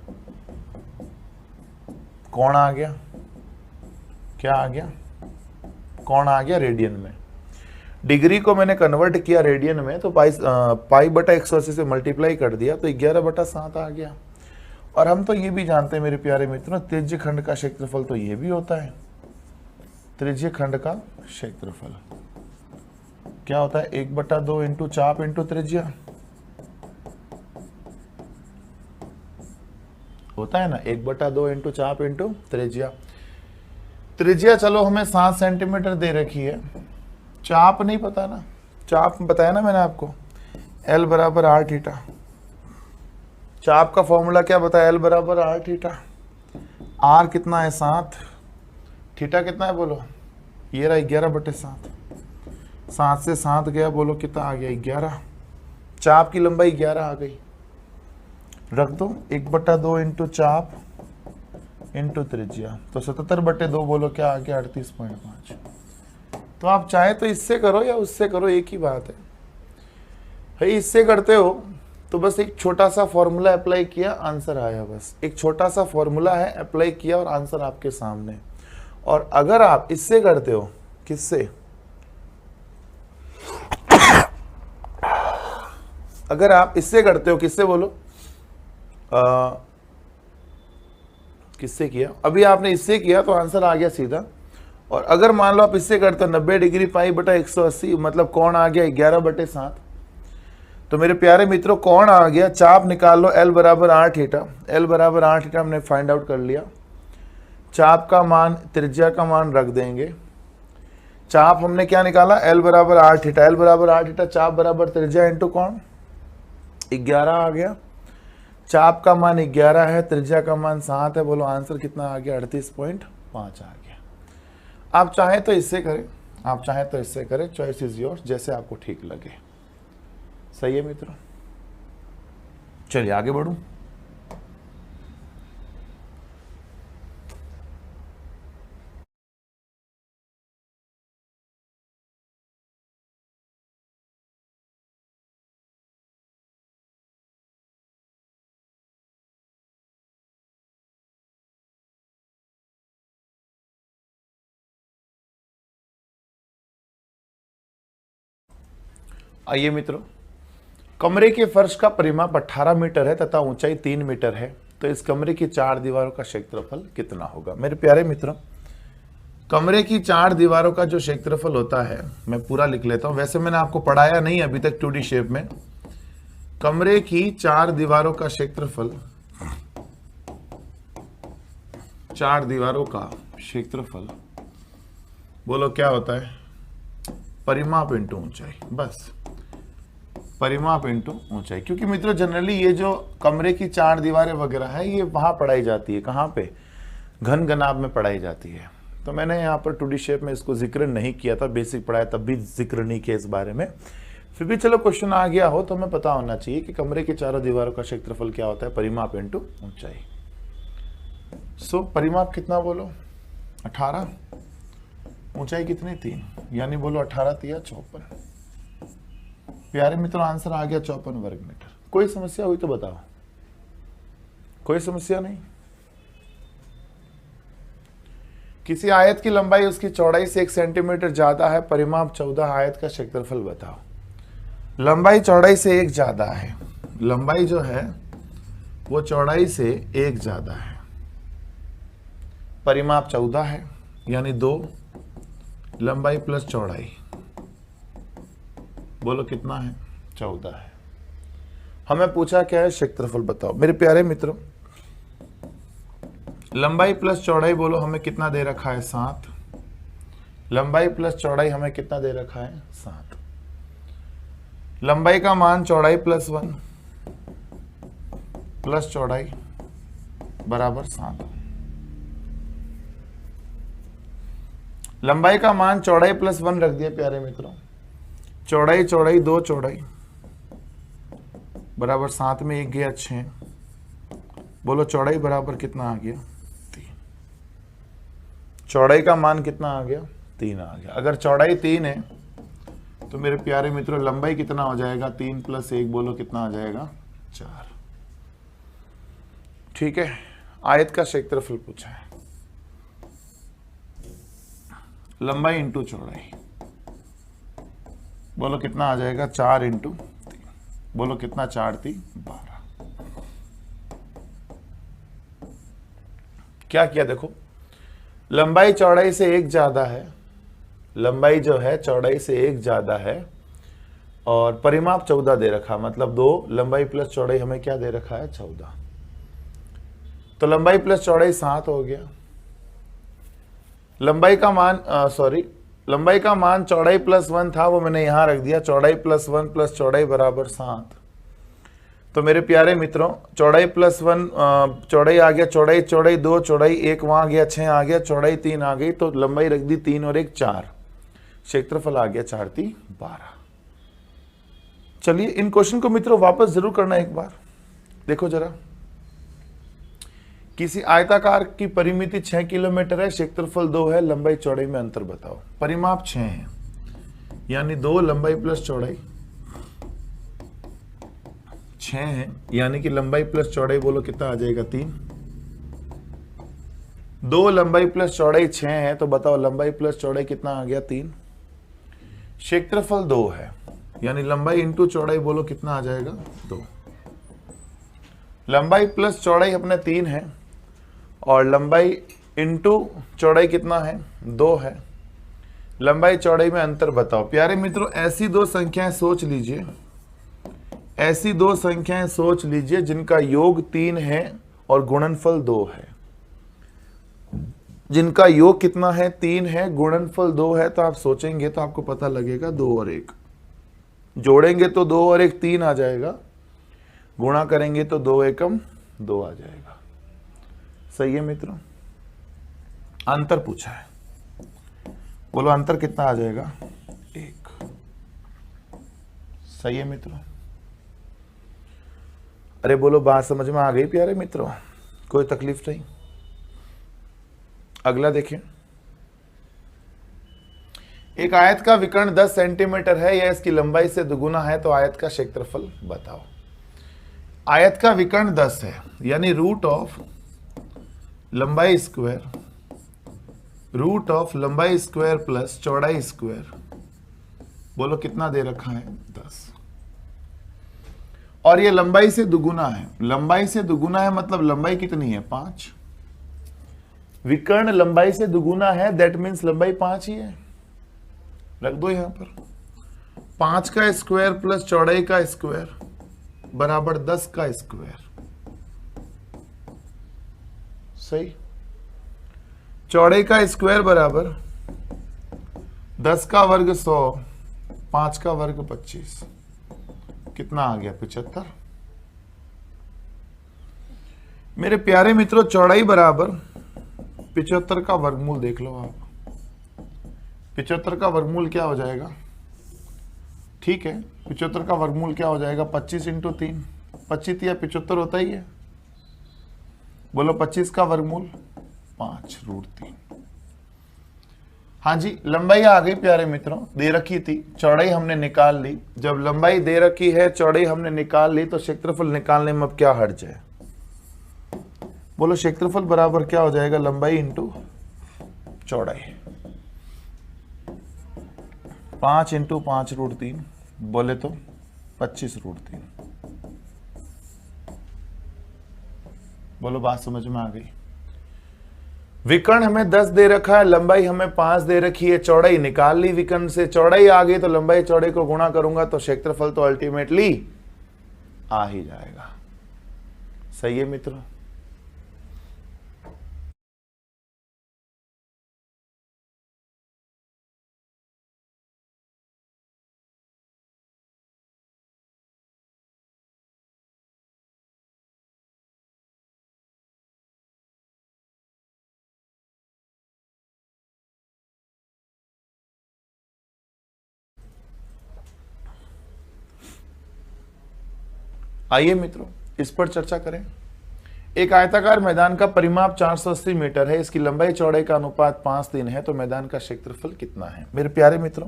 कोण आ गया, क्या आ गया? कोण आ गया रेडियन में। डिग्री को मैंने कन्वर्ट किया रेडियन में, तो पाई बटा 180 से मल्टीप्लाई कर दिया तो 11/7 आ गया। और हम तो ये भी जानते हैं मेरे प्यारे मित्रों, त्रिज्यखंड का क्षेत्रफल तो ये भी होता है। त्रिज्यखंड का क्षेत्रफल क्या होता है? 1/2 इंटू चाप इंटू त्रिज्या होता है ना, 1/2 इंटू चाप इंटू त्रिज्या। त्रिज्या चलो हमें 7 सेंटीमीटर दे रखी है, चाप नहीं पता ना, चाप बताया ना मैंने आपको, L बराबर आर थीटा। चाप का फॉर्मूला क्या बताया? L बराबर आर थीटा। आर कितना है? 7, थीटा कितना है बोलो? ये रहा 11/7, 7 से 7 गया, बोलो कितना आ गया? 11। चाप की लंबाई 11 आ गई, रख दो 1/2 इंटू चाप इंटू त्रिज्या, तो 77/2 बोलो क्या आ गया? 38.5। तो आप चाहे तो इससे करो या उससे करो, एक ही बात है। भाई इससे करते हो तो बस एक छोटा सा फॉर्मूला अप्लाई किया, आंसर आया। बस एक छोटा सा फॉर्मूला है, अप्लाई किया और आंसर आपके सामने। और अगर आप इससे करते हो, किससे, अगर आप इससे करते हो, किससे बोलो, किससे किया, अभी आपने इससे किया तो आंसर आ गया सीधा। और अगर मान लो आप इससे करते हो 90 डिग्री पाई बटा 180, मतलब कोण आ गया 11/7। तो मेरे प्यारे मित्रों कोण आ गया, चाप निकाल लो, L बराबर 8 थीटा। L बराबर 8 थीटा हमने फाइंड आउट कर लिया। चाप का मान, त्रिज्या का मान रख देंगे। चाप हमने क्या निकाला, L बराबर 8 थीटा। L बराबर 8 थीटा, चाप बराबर त्रिज्या इंटू कोण, 11 आ गया। चाप का मान 11 है, त्रिज्या का मान 7 है। बोलो आंसर कितना आ गया, 38.5 आ गया। आप चाहें तो इससे करें, आप चाहें तो इससे करें, चॉइस इज योर्स, जैसे आपको ठीक लगे। सही है मित्रों, चलिए आगे बढ़ूं। आइए मित्रों, कमरे के फर्श का परिमाप 18 मीटर है तथा ऊंचाई 3 मीटर है, तो इस कमरे की 4 दीवारों का क्षेत्रफल कितना होगा। मेरे प्यारे मित्रों, कमरे की 4 दीवारों का जो क्षेत्रफल होता है, मैं पूरा लिख लेता हूं, वैसे मैंने आपको पढ़ाया नहीं अभी तक 2D शेप में। कमरे की 4 दीवारों का क्षेत्रफल, 4 दीवारों का क्षेत्रफल बोलो क्या होता है, परिमाप इंटू ऊंचाई। बस परिमाप इंटू ऊंचाई, क्योंकि मित्रों जनरली ये जो कमरे की 4 दीवारें वगैरह है ये वहां पढ़ाई जाती है, कहाँ पे, घन घनाभ में पढ़ाई जाती है। तो मैंने यहाँ पर 2D शेप में इसको जिक्र नहीं किया था, बेसिक पढ़ाया तब भी जिक्र नहीं किया इस बारे में। फिर भी चलो क्वेश्चन आ गया हो तो हमें पता होना चाहिए कि कमरे की 4 दीवारों का क्षेत्रफल क्या होता है, परिमाप इंटू ऊंचाई। सो परिमाप कितना बोलो, 18, ऊंचाई कितनी, 3, यानी बोलो 18 तिया 54। प्यारे मित्रों आंसर आ गया 54 वर्ग मीटर। कोई समस्या हुई तो बताओ, कोई समस्या नहीं। किसी आयत की लंबाई उसकी चौड़ाई से 1 सेंटीमीटर ज्यादा है, परिमाप 14, आयत का क्षेत्रफल बताओ। लंबाई चौड़ाई से 1 ज्यादा है, लंबाई जो है वो चौड़ाई से 1 ज्यादा है, परिमाप 14 है, यानी 2 लंबाई प्लस चौड़ाई, बोलो कितना है, 14 है। हमें पूछा क्या है, क्षेत्रफल बताओ। मेरे प्यारे मित्रों लंबाई प्लस चौड़ाई बोलो हमें कितना दे रखा है, 7। लंबाई प्लस चौड़ाई हमें कितना दे रखा है, 7। लंबाई का मान चौड़ाई प्लस 1 प्लस चौड़ाई बराबर 7। लंबाई का मान चौड़ाई प्लस 1 रख दिया प्यारे मित्रों, चौड़ाई चौड़ाई 2 चौड़ाई बराबर 7 में 1 गया 6। बोलो चौड़ाई बराबर कितना आ गया, 3। चौड़ाई का मान कितना आ गया, 3 आ गया। अगर चौड़ाई 3 है तो मेरे प्यारे मित्रों लंबाई कितना हो जाएगा, 3 + 1 बोलो कितना आ जाएगा, 4। ठीक है, आयत का क्षेत्रफल पूछा है, लंबाई इंटू चौड़ाई, बोलो कितना आ जाएगा, 4 × 3, बोलो कितना, 4 × 3 = 12। क्या किया देखो, लंबाई चौड़ाई से 1 ज्यादा है, लंबाई जो है चौड़ाई से 1 ज्यादा है, और परिमाप 14 दे रखा, मतलब 2 लंबाई प्लस चौड़ाई हमें क्या दे रखा है, 14। तो लंबाई प्लस चौड़ाई 7 हो गया। लंबाई का मान लंबाई का मान चौड़ाई प्लस 1 था, वो मैंने यहां रख दिया, चौड़ाई प्लस 1 प्लस चौड़ाई बराबर 7। तो मेरे प्यारे मित्रों चौड़ाई प्लस 1 चौड़ाई आ गया, चौड़ाई चौड़ाई 2 चौड़ाई 1 वहां गया, 6 आ गया, चौड़ाई 3 आ गई, तो लंबाई रख दी 3 और 1 4, क्षेत्रफल आ गया 4 × 3 = 12। चलिए इन क्वेश्चन को मित्रों वापस जरूर करना एक बार। देखो जरा, किसी आयताकार की परिमिति 6 किलोमीटर है, क्षेत्रफल 2 है, लंबाई चौड़ाई में अंतर बताओ। परिमाप 6 है, यानी 2 लंबाई प्लस चौड़ाई 6 है, यानी कि लंबाई प्लस चौड़ाई बोलो कितना आ जाएगा 3। 2 लंबाई प्लस चौड़ाई 6 है, तो बताओ लंबाई प्लस चौड़ाई कितना आ गया 3। क्षेत्रफल 2 है, यानी लंबाई इंटू चौड़ाई बोलो कितना आ जाएगा 2। लंबाई प्लस चौड़ाई अपने 3 है और लंबाई इंटू चौड़ाई कितना है 2 है। लंबाई चौड़ाई में अंतर बताओ। प्यारे मित्रों, ऐसी दो संख्याएं सोच लीजिए, ऐसी दो संख्याएं सोच लीजिए जिनका योग 3 है और गुणनफल 2 है। जिनका योग कितना है 3 है, गुणनफल 2 है, तो आप सोचेंगे तो आपको पता लगेगा 2 और 1 जोड़ेंगे तो 2 और 1 3 आ जाएगा, गुणा करेंगे तो 2 एकम 2 आ जाएगा। सही है मित्रों। अंतर पूछा है, बोलो अंतर कितना आ जाएगा 1। सही है मित्रों। अरे बोलो बात समझ में आ गई प्यारे मित्रों, कोई तकलीफ नहीं। अगला देखें, एक आयत का विकर्ण 10 सेंटीमीटर है, यह इसकी लंबाई से दुगुना है, तो आयत का क्षेत्रफल बताओ। आयत का विकर्ण 10 है, यानी रूट ऑफ लंबाई स्क्वायर प्लस चौड़ाई स्क्वायर, बोलो कितना दे रखा है 10। और ये लंबाई से दुगुना है, लंबाई से दुगुना है मतलब लंबाई कितनी है 5। विकर्ण लंबाई से दुगुना है, दैट मीन्स लंबाई 5 ही है। रख दो यहां पर 5 का स्क्वायर प्लस चौड़ाई का स्क्वायर बराबर 10 का स्क्वायर। सही। चौड़ाई का स्क्वायर बराबर 10 का वर्ग 100, 5 का वर्ग 25, कितना आ गया 75। मेरे प्यारे मित्रों, चौड़ाई बराबर 75 का वर्गमूल देख लो आप। 75 का वर्गमूल क्या हो जाएगा, ठीक है 75 का वर्गमूल क्या हो जाएगा 25 इंटू 3, 25 या 75 होता ही है। बोलो 25 का वर्गमूल 5√3। हाँ जी, लंबाई आ गई प्यारे मित्रों, दे रखी थी, चौड़ाई हमने निकाल ली। जब लंबाई दे रखी है, चौड़ाई हमने निकाल ली, तो क्षेत्रफल निकालने में अब क्या हर्ज है। बोलो क्षेत्रफल बराबर क्या हो जाएगा, लंबाई इंटू चौड़ाई। 5 इंटू 5√3 बोले तो 25√3। बोलो बात समझ में आ गई। विकर्ण हमें 10 दे रखा है, लंबाई हमें 5 दे रखी है, चौड़ाई निकाल ली। विकर्ण से चौड़ाई आ गई तो लंबाई चौड़ाई को गुणा करूंगा तो क्षेत्रफल तो अल्टीमेटली आ ही जाएगा। सही है मित्रों। आइए मित्रों इस पर चर्चा करें। एक आयताकार मैदान का परिमाप 480 मीटर है, इसकी लंबाई चौड़ाई का अनुपात 5:3 है, तो मैदान का क्षेत्रफल कितना है। मेरे प्यारे मित्रों,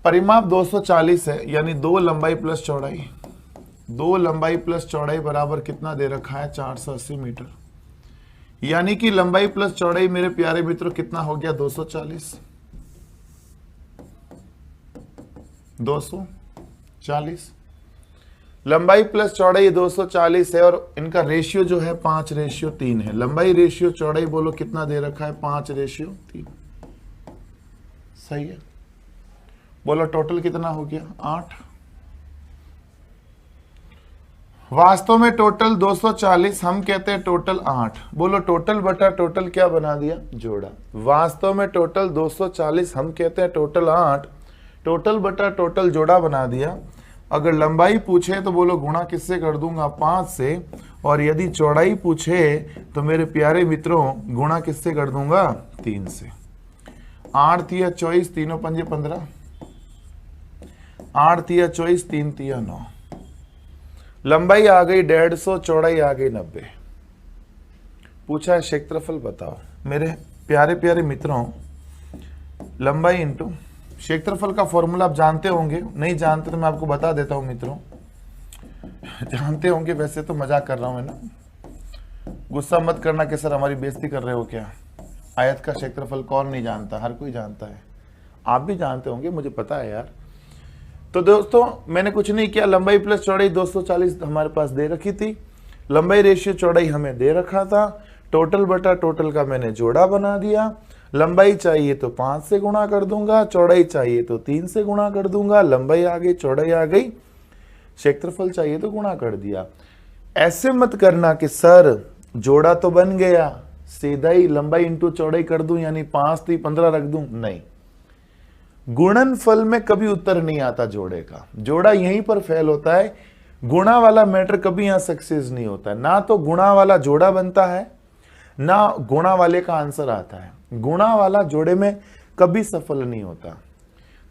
परिमाप 240 है, यानी 2 लंबाई प्लस चौड़ाई, 2 लंबाई प्लस चौड़ाई बराबर कितना दे रखा है 480 मीटर, यानी कि लंबाई प्लस चौड़ाई मेरे प्यारे मित्रों कितना हो गया 240। 240 लंबाई प्लस चौड़ाई 240 है, और इनका रेशियो जो है 5:3 है। लंबाई रेशियो चौड़ाई बोलो कितना दे रखा है 5:3। सही है। बोलो टोटल कितना हो गया 8। वास्तव में टोटल 240, हम कहते हैं टोटल 8। बोलो टोटल बटा टोटल क्या बना दिया, जोड़ा। वास्तव में टोटल 240, हम कहते हैं टोटल 8, टोटल बटा टोटल जोड़ा बना दिया। अगर लंबाई पूछे तो बोलो गुणा किससे कर दूंगा 5 से, और यदि चौड़ाई पूछे तो मेरे प्यारे मित्रों गुणा किससे कर दूंगा 3 से। 8 तिया 24, तीनों पंजे 15, 8 तिया 24, 3 तिया 9। लंबाई आ गई 150, चौड़ाई आ गई 90। पूछा है क्षेत्रफल बताओ। मेरे प्यारे प्यारे मित्रों, लंबाई इंटू क्षेत्रफल का फॉर्मूला आप जानते होंगे, नहीं जानते तो मैं आपको बता देता हूं मित्रों। जानते होंगे, वैसे तो मजाक कर रहा हूं, है ना, गुस्सा मत करना कि सर हमारी बेइज्जती कर रहे हो क्या। आयत का क्षेत्रफल कौन नहीं जानता, हर कोई जानता है, आप भी जानते होंगे, मुझे पता है यार। तो दोस्तों मैंने कुछ नहीं किया, लंबाई प्लस चौड़ाई 240 हमारे पास दे रखी थी, लंबाई रेशियो चौड़ाई हमें दे रखा था, टोटल बटा टोटल का मैंने जोड़ा बना दिया। लंबाई चाहिए तो 5 से गुणा कर दूंगा, चौड़ाई चाहिए तो 3 से गुणा कर दूंगा, लंबाई आ गई, चौड़ाई आ गई, क्षेत्रफल चाहिए तो गुणा कर दिया। ऐसे मत करना कि सर जोड़ा तो बन गया, सीधा ही लंबाई इंटू चौड़ाई कर दूं, यानी 5 थी 15 रख दूं, नहीं। गुणनफल में कभी उत्तर नहीं आता जोड़े का, जोड़ा यहीं पर फेल होता है, गुणा वाला मैटर कभी यहां सक्सेस नहीं होता है। ना तो गुणा वाला जोड़ा बनता है, ना गुणा वाले का आंसर आता है, गुणा वाला जोड़े में कभी सफल नहीं होता।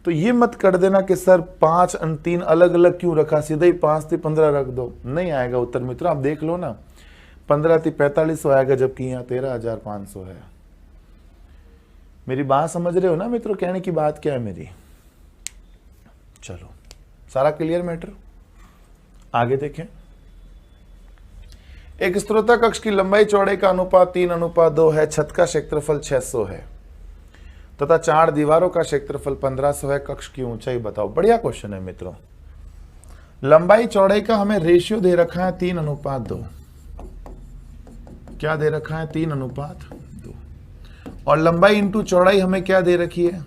तो ये मत कर देना कि सर 5 और 3 अलग अलग क्यों रखा, सीधा ही 5 थी 15 रख दो, नहीं आएगा उत्तर मित्रों। आप देख लो ना, 15 थी 4500 आएगा, जबकि यहाँ 13,500 है। मेरी बात समझ रहे हो ना मित्रों, कहने की बात क्या है मेरी। चलो सारा क्लियर मैटर, आगे देखें। एक स्त्रोता कक्ष की लंबाई चौड़ाई का अनुपात 3:2 है, छत का क्षेत्रफल 600 है तथा 4 दीवारों का क्षेत्रफल 1500 है, कक्ष की ऊंचाई बताओ। बढ़िया क्वेश्चन है मित्रों। लंबाई चौड़ाई का हमें रेशियो दे रखा है 3:2, क्या दे रखा है 3:2, और लंबाई इंटू चौड़ाई हमें क्या दे रखी है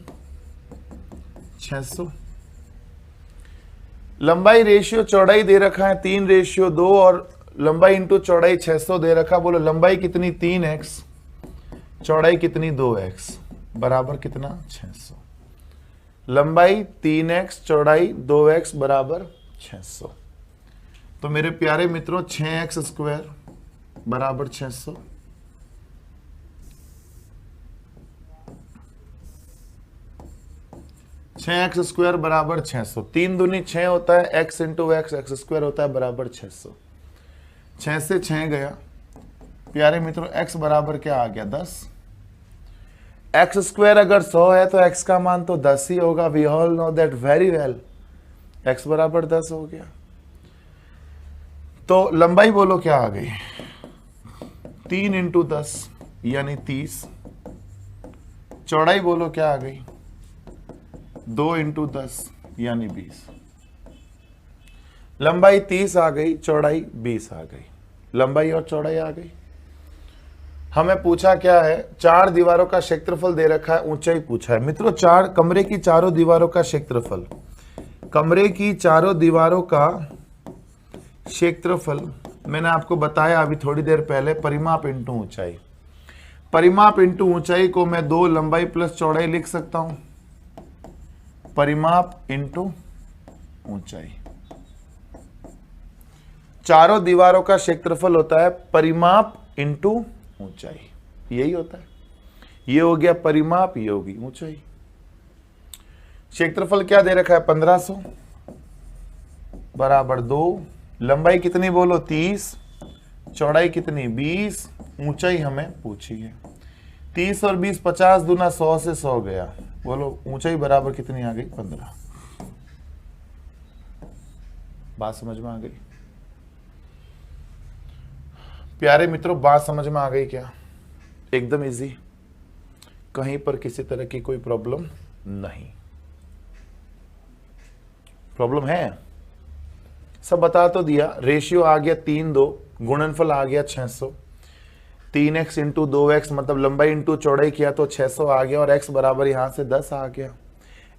600। लंबाई रेशियो चौड़ाई दे रखा है 3:2 और लंबाई इंटू चौड़ाई 600 दे रखा। बोलो लंबाई कितनी 3x, चौड़ाई कितनी 2x, बराबर कितना 600। लंबाई 3x, चौड़ाई 2x बराबर 600। तो मेरे प्यारे मित्रों 6x² बराबर 600, 6x² बराबर 600। 3 दूनी 6 होता है, x इंटू एक्स, x² होता है बराबर 600। 6 से 6 गया प्यारे मित्रों, x बराबर क्या आ गया 10। x² अगर 100 है तो x का मान तो 10 ही होगा, we all know that very well. x बराबर 10 हो गया। तो लंबाई बोलो क्या आ गई 3 इंटू 10 यानी 30। चौड़ाई बोलो क्या आ गई 2 इंटू 10 यानी 20। लंबाई 30 आ गई, चौड़ाई 20 आ गई, लंबाई और चौड़ाई आ गई। हमें पूछा क्या है, 4 दीवारों का क्षेत्रफल दे रखा है, ऊंचाई पूछा है मित्रों। 4 कमरे की चारों दीवारों का क्षेत्रफल, कमरे की चारों दीवारों का क्षेत्रफल मैंने आपको बताया अभी थोड़ी देर पहले, परिमाप इंटू ऊंचाई। परिमाप इंटू ऊंचाई को मैं 2 लंबाई प्लस चौड़ाई लिख सकता हूं, परिमाप इंटू ऊंचाई। चारों दीवारों का क्षेत्रफल होता है परिमाप इंटू ऊंचाई, यही होता है। ये हो गया परिमाप, ये होगी ऊंचाई। क्षेत्रफल क्या दे रखा है 1500 बराबर 2। लंबाई कितनी बोलो 30, चौड़ाई कितनी 20, ऊंचाई हमें पूछी है 30 और 20 50 दूना 100 से 100 गया। बोलो ऊंचाई बराबर कितनी आ गई 15। बात समझ में आ गई प्यारे मित्रों, बात समझ में आ गई क्या? एकदम इजी, कहीं पर किसी तरह की कोई प्रॉब्लम नहीं। प्रॉब्लम है सब बता तो दिया। रेशियो आ गया 3:2, गुणनफल आ गया 600, 3x इंटू 2x मतलब लंबाई इंटू चौड़ाई किया तो 600 आ गया, और x बराबर यहां से 10 आ गया।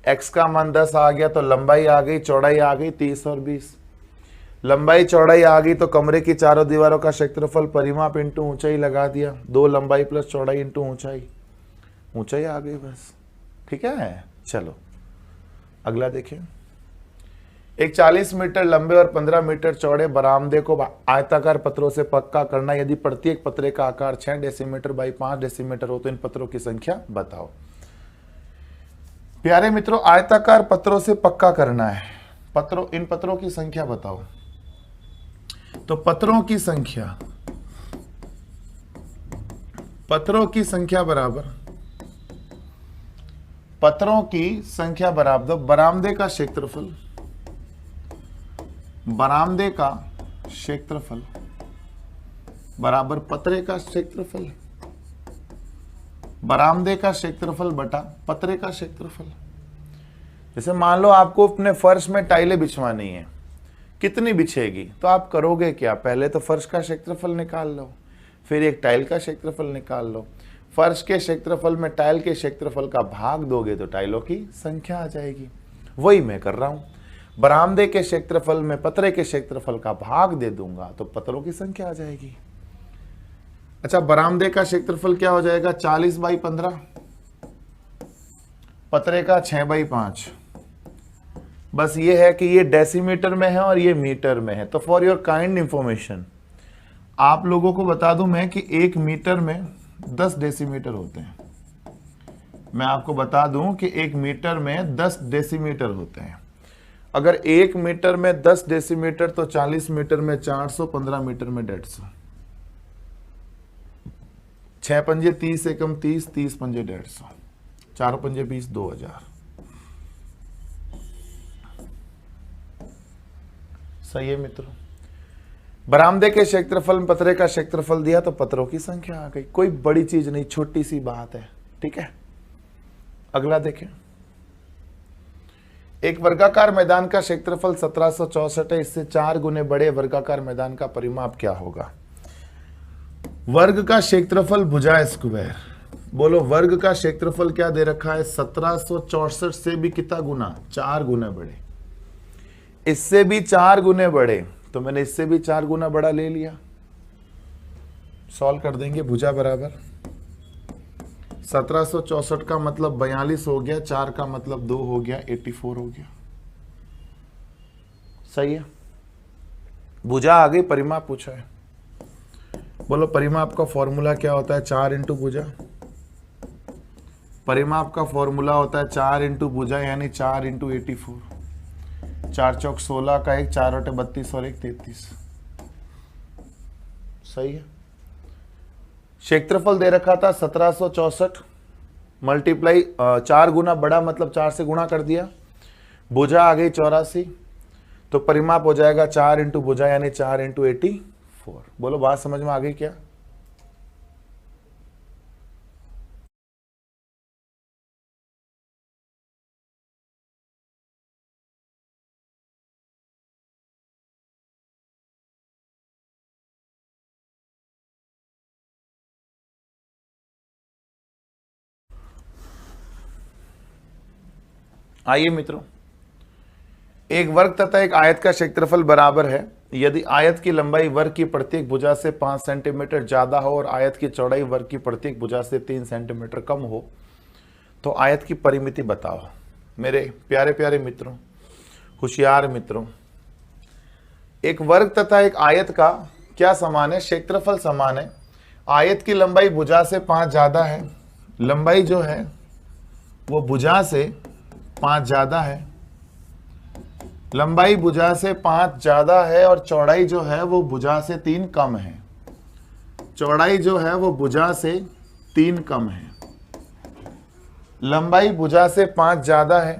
x का मान 10 आ गया तो लंबाई आ गई, चौड़ाई आ गई 30 और 20। लंबाई चौड़ाई आ गई तो कमरे की चारों दीवारों का क्षेत्रफल परिमाप इंटू ऊंचाई लगा दिया, 2 लंबाई प्लस चौड़ाई इंटू ऊंचाई, ऊंचाई आ गई बस। ठीक है, चलो अगला देखें। एक 40 मीटर लंबे और 15 मीटर चौड़े बरामदे को आयताकार पत्रों से पक्का करना। यदि प्रत्येक पत्रे का आकार 6 डेसीमीटर बाई 5 डेसीमीटर हो तो इन पत्रों की संख्या बताओ। प्यारे मित्रों, आयताकार पत्रों से पक्का करना है, इन पत्रों की संख्या बताओ। तो पत्रों की संख्या बराबर बरामदे का क्षेत्रफल बरामदे का क्षेत्रफल बराबर पतरे का क्षेत्रफल, बरामदे का क्षेत्रफल बटा पतरे का क्षेत्रफल। जैसे मान लो आपको अपने फर्श में टाइलें बिछवानी है, कितनी बिछेगी, तो आप करोगे क्या, पहले तो फर्श का क्षेत्रफल निकाल लो, फिर एक टाइल का क्षेत्रफल निकाल लो। फर्श के क्षेत्रफल में टाइल के क्षेत्रफल का भाग दोगे तो टाइलों की संख्या आ जाएगी। वही मैं कर रहा हूं, बरामदे के क्षेत्रफल में पतरे के क्षेत्रफल का भाग दे दूंगा तो पतरों की संख्या आ जाएगी। अच्छा, बरामदे का क्षेत्रफल क्या हो जाएगा, 40/15, पतरे का 6/5। बस ये है कि ये डेसीमीटर में है और ये मीटर में है। तो फॉर योर काइंड इंफॉर्मेशन आप लोगों को बता दूं मैं कि 1 मीटर में 10 डेसीमीटर होते हैं। मैं आपको बता दूं कि 1 मीटर में 10 डेसीमीटर होते हैं। अगर 1 मीटर में 10 डेसीमीटर तो 40 मीटर में 400, 15 मीटर में 150। 6 पंजे 30 एकम 30, 30 पंजे 150, 4 पंजे 20, 2000। सही है मित्रों। बरामदे के क्षेत्रफल में पतरे का क्षेत्रफल दिया तो पतरों की संख्या आ गई। कोई बड़ी चीज नहीं, छोटी सी बात है, ठीक है। अगला देखें, एक वर्गाकार मैदान का क्षेत्रफल 1764 है, इससे 4 गुने बड़े वर्गाकार मैदान का परिमाप क्या होगा। वर्ग का क्षेत्रफल भुजा स्क्वायर, बोलो वर्ग का क्षेत्रफल क्या दे रखा है, 1764 से भी कितना गुना, 4 गुने बड़े, इससे भी 4 गुने बड़े, तो मैंने इससे भी 4 गुना बड़ा ले लिया। सॉल्व कर देंगे, भुजा बराबर 1764 का मतलब 42 हो गया, 4 का मतलब 2 हो गया, 84 हो गया। सही है, भुजा आ गई, परिमाप पूछा है। बोलो परिमाप का फॉर्मूला क्या होता है, 4 इंटू भुजा। परिमाप का फॉर्मूला होता है 4 इंटू भुजा यानी 4 इंटू 84। 4 चौक 16 का 1, 4 बटे 32 और 1 33। सही है। क्षेत्रफल दे रखा था 1764 मल्टीप्लाई 4 गुना बड़ा मतलब 4 से गुणा कर दिया, भुजा आ गई 84, तो परिमाप हो जाएगा 4 इंटू भुजा यानी 4 इंटू 84। बोलो बात समझ में आ गई क्या। आइए मित्रों, एक वर्ग तथा एक आयत का क्षेत्रफल बराबर है यदि आयत की लंबाई वर्ग की प्रत्येक भुजा से 5 सेंटीमीटर ज्यादा हो और आयत की चौड़ाई वर्ग की प्रत्येक भुजा से 3 सेंटीमीटर कम हो तो आयत की परिमिति बताओ। मेरे प्यारे प्यारे मित्रों, होशियार मित्रों, एक वर्ग तथा एक आयत का क्या समान है, क्षेत्रफल समान है। आयत की लंबाई भुजा से 5 ज्यादा है, लंबाई जो है वो भुजा से 5 ज्यादा है, लंबाई भुजा से 5 ज्यादा है और चौड़ाई जो है वो भुजा से 3 कम है। चौड़ाई जो है वो भुजा से 3 कम है। लंबाई भुजा से 5 ज्यादा है,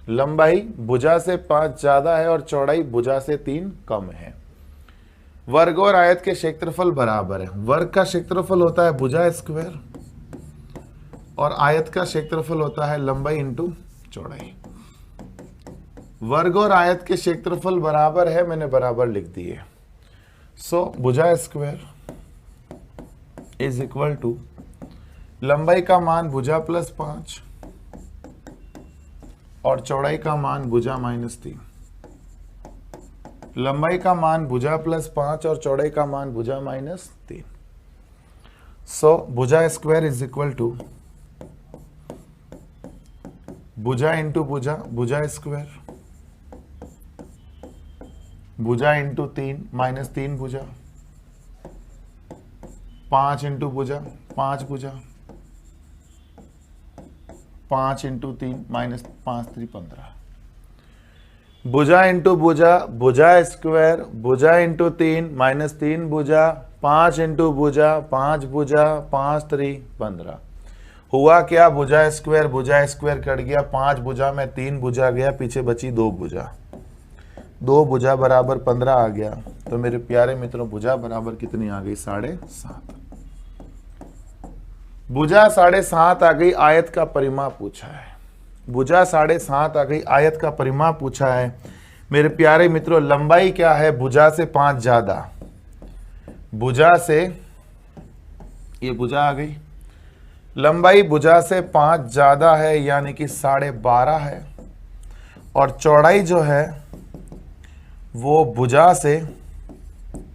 लंबाई भुजा से 5 ज्यादा है और चौड़ाई भुजा से 3 कम है। वर्ग और आयत के क्षेत्रफल बराबर है। वर्ग का क्षेत्रफल होता है भुजा स्क्वायर और आयत का क्षेत्रफल होता है लंबाई इंटू चौड़ाई। वर्ग और आयत के क्षेत्रफल बराबर है, मैंने बराबर लिख दिए। सो भुजा स्क्वायर इज इक्वल टू लंबाई का मान भुजा प्लस 5 और चौड़ाई का मान भुजा -3। लंबाई का मान भुजा प्लस 5 और चौड़ाई का मान भुजा -3। सो भुजा स्क्वायर इज इक्वल टू भुजा इंटू भुजा, भुजा स्क्वायर, भुजा इंटू 3 -3 भुजा, 5 इंटू भुजा 5 भुजा, 5 इंटू 3 -5 3 15। भुजा इंटू भुजा, भुजा स्क्वायर, भुजा इंटू 3 -3 भुजा, 5 इंटू भुजा 5 भुजा, 5 3 15। हुआ क्या, भुजा स्क्वायर कट गया, 5 भुजा में 3 भुजा गया, पीछे बची 2 भुजा। 2 भुजा बराबर 15 आ गया। तो मेरे प्यारे मित्रों भुजा बराबर कितनी आ गई? 7.5। भुजा 7.5 आ गई। आयत का परिमाप पूछा है। भुजा 7.5 आ गई। आयत का परिमाप पूछा है। मेरे प्यारे मित्रों लंबाई क्या है? भुजा से 5 ज्यादा। भुजा से, ये भुजा आ गई, लंबाई भुजा से 5 ज्यादा है यानी कि 12.5 है। और चौड़ाई जो है वो भुजा से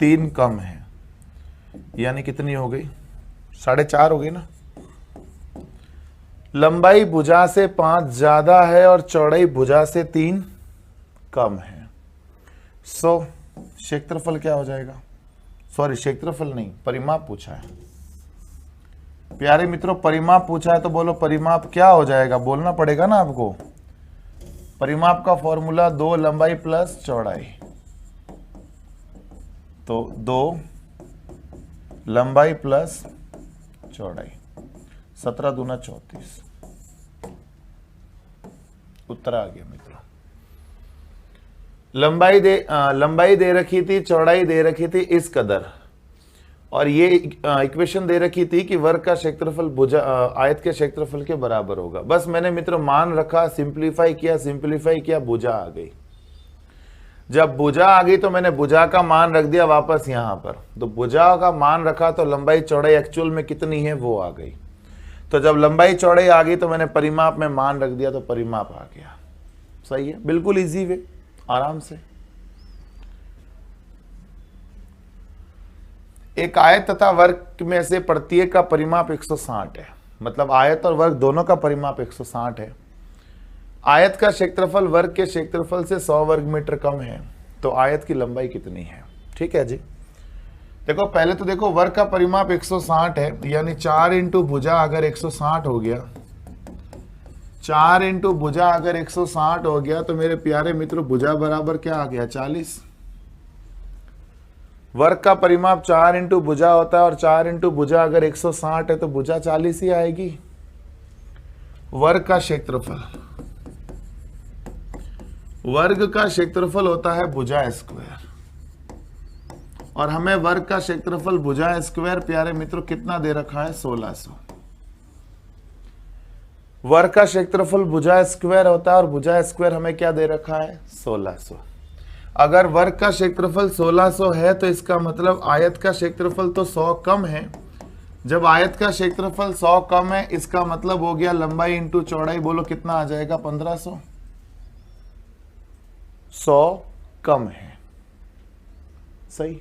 3 कम है, यानी कितनी हो गई? 4.5 हो गई ना। लंबाई भुजा से 5 ज्यादा है और चौड़ाई भुजा से 3 कम है। सो क्षेत्रफल क्या हो जाएगा? सॉरी क्षेत्रफल नहीं, परिमाप पूछा है। प्यारे मित्रों परिमाप पूछा है तो बोलो परिमाप क्या हो जाएगा? बोलना पड़ेगा ना आपको। परिमाप का फॉर्मूला 2 लंबाई प्लस चौड़ाई। तो 2 लंबाई प्लस चौड़ाई, 17 दूना 34। उत्तर आ गया मित्रों। लंबाई दे रखी थी, चौड़ाई दे रखी थी इस कदर, और ये इक्वेशन दे रखी थी कि वर्ग का क्षेत्रफल भुजा आयत के क्षेत्रफल के बराबर होगा। बस मैंने मित्रों मान रखा, सिंप्लीफाई किया, भुजा आ गई। जब भुजा आ गई तो मैंने भुजा का मान रख दिया वापस यहां पर। तो भुजा का मान रखा तो लंबाई चौड़ाई एक्चुअल में कितनी है वो आ गई। तो जब लंबाई चौड़ाई आ गई तो मैंने परिमाप में मान रख दिया तो परिमाप आ गया। सही है, बिल्कुल इजी वे, आराम से। एक आयत तथा वर्ग में से प्रत्येक का परिमाप 160 है। मतलब आयत और वर्ग दोनों का परिमाप 160 है। आयत का क्षेत्रफल वर्ग के क्षेत्रफल से 100 वर्ग मीटर कम है। तो आयत की लंबाई कितनी है? ठीक है जी। देखो पहले तो देखो वर्ग का परिमाप 160 है, यानी 4 इंटू भुजा अगर 160 हो गया, 4 इंटू भुजा अगर 160 हो गया तो मेरे प्यारे मित्रों भुजा बराबर क्या आ गया? 40। वर्ग का परिमाप 4 इंटू भुजा होता है और 4 इंटू भुजा अगर 160 है तो भुजा 40 ही आएगी। वर्ग का क्षेत्रफल होता है भुजा स्क्वायर, और हमें वर्ग का क्षेत्रफल भुजा स्क्वायर प्यारे मित्रों कितना दे रखा है? 1600। वर्ग का क्षेत्रफल भुजा स्क्वायर होता है और भुजा स्क्वायर हमें क्या दे रखा है? 1600। अगर वर्ग का क्षेत्रफल 1600 है तो इसका मतलब आयत का क्षेत्रफल तो 100 कम है। जब आयत का क्षेत्रफल 100 कम है इसका मतलब हो गया लंबाई इंटू चौड़ाई, बोलो कितना आ जाएगा? 1500। 100 कम है, सही।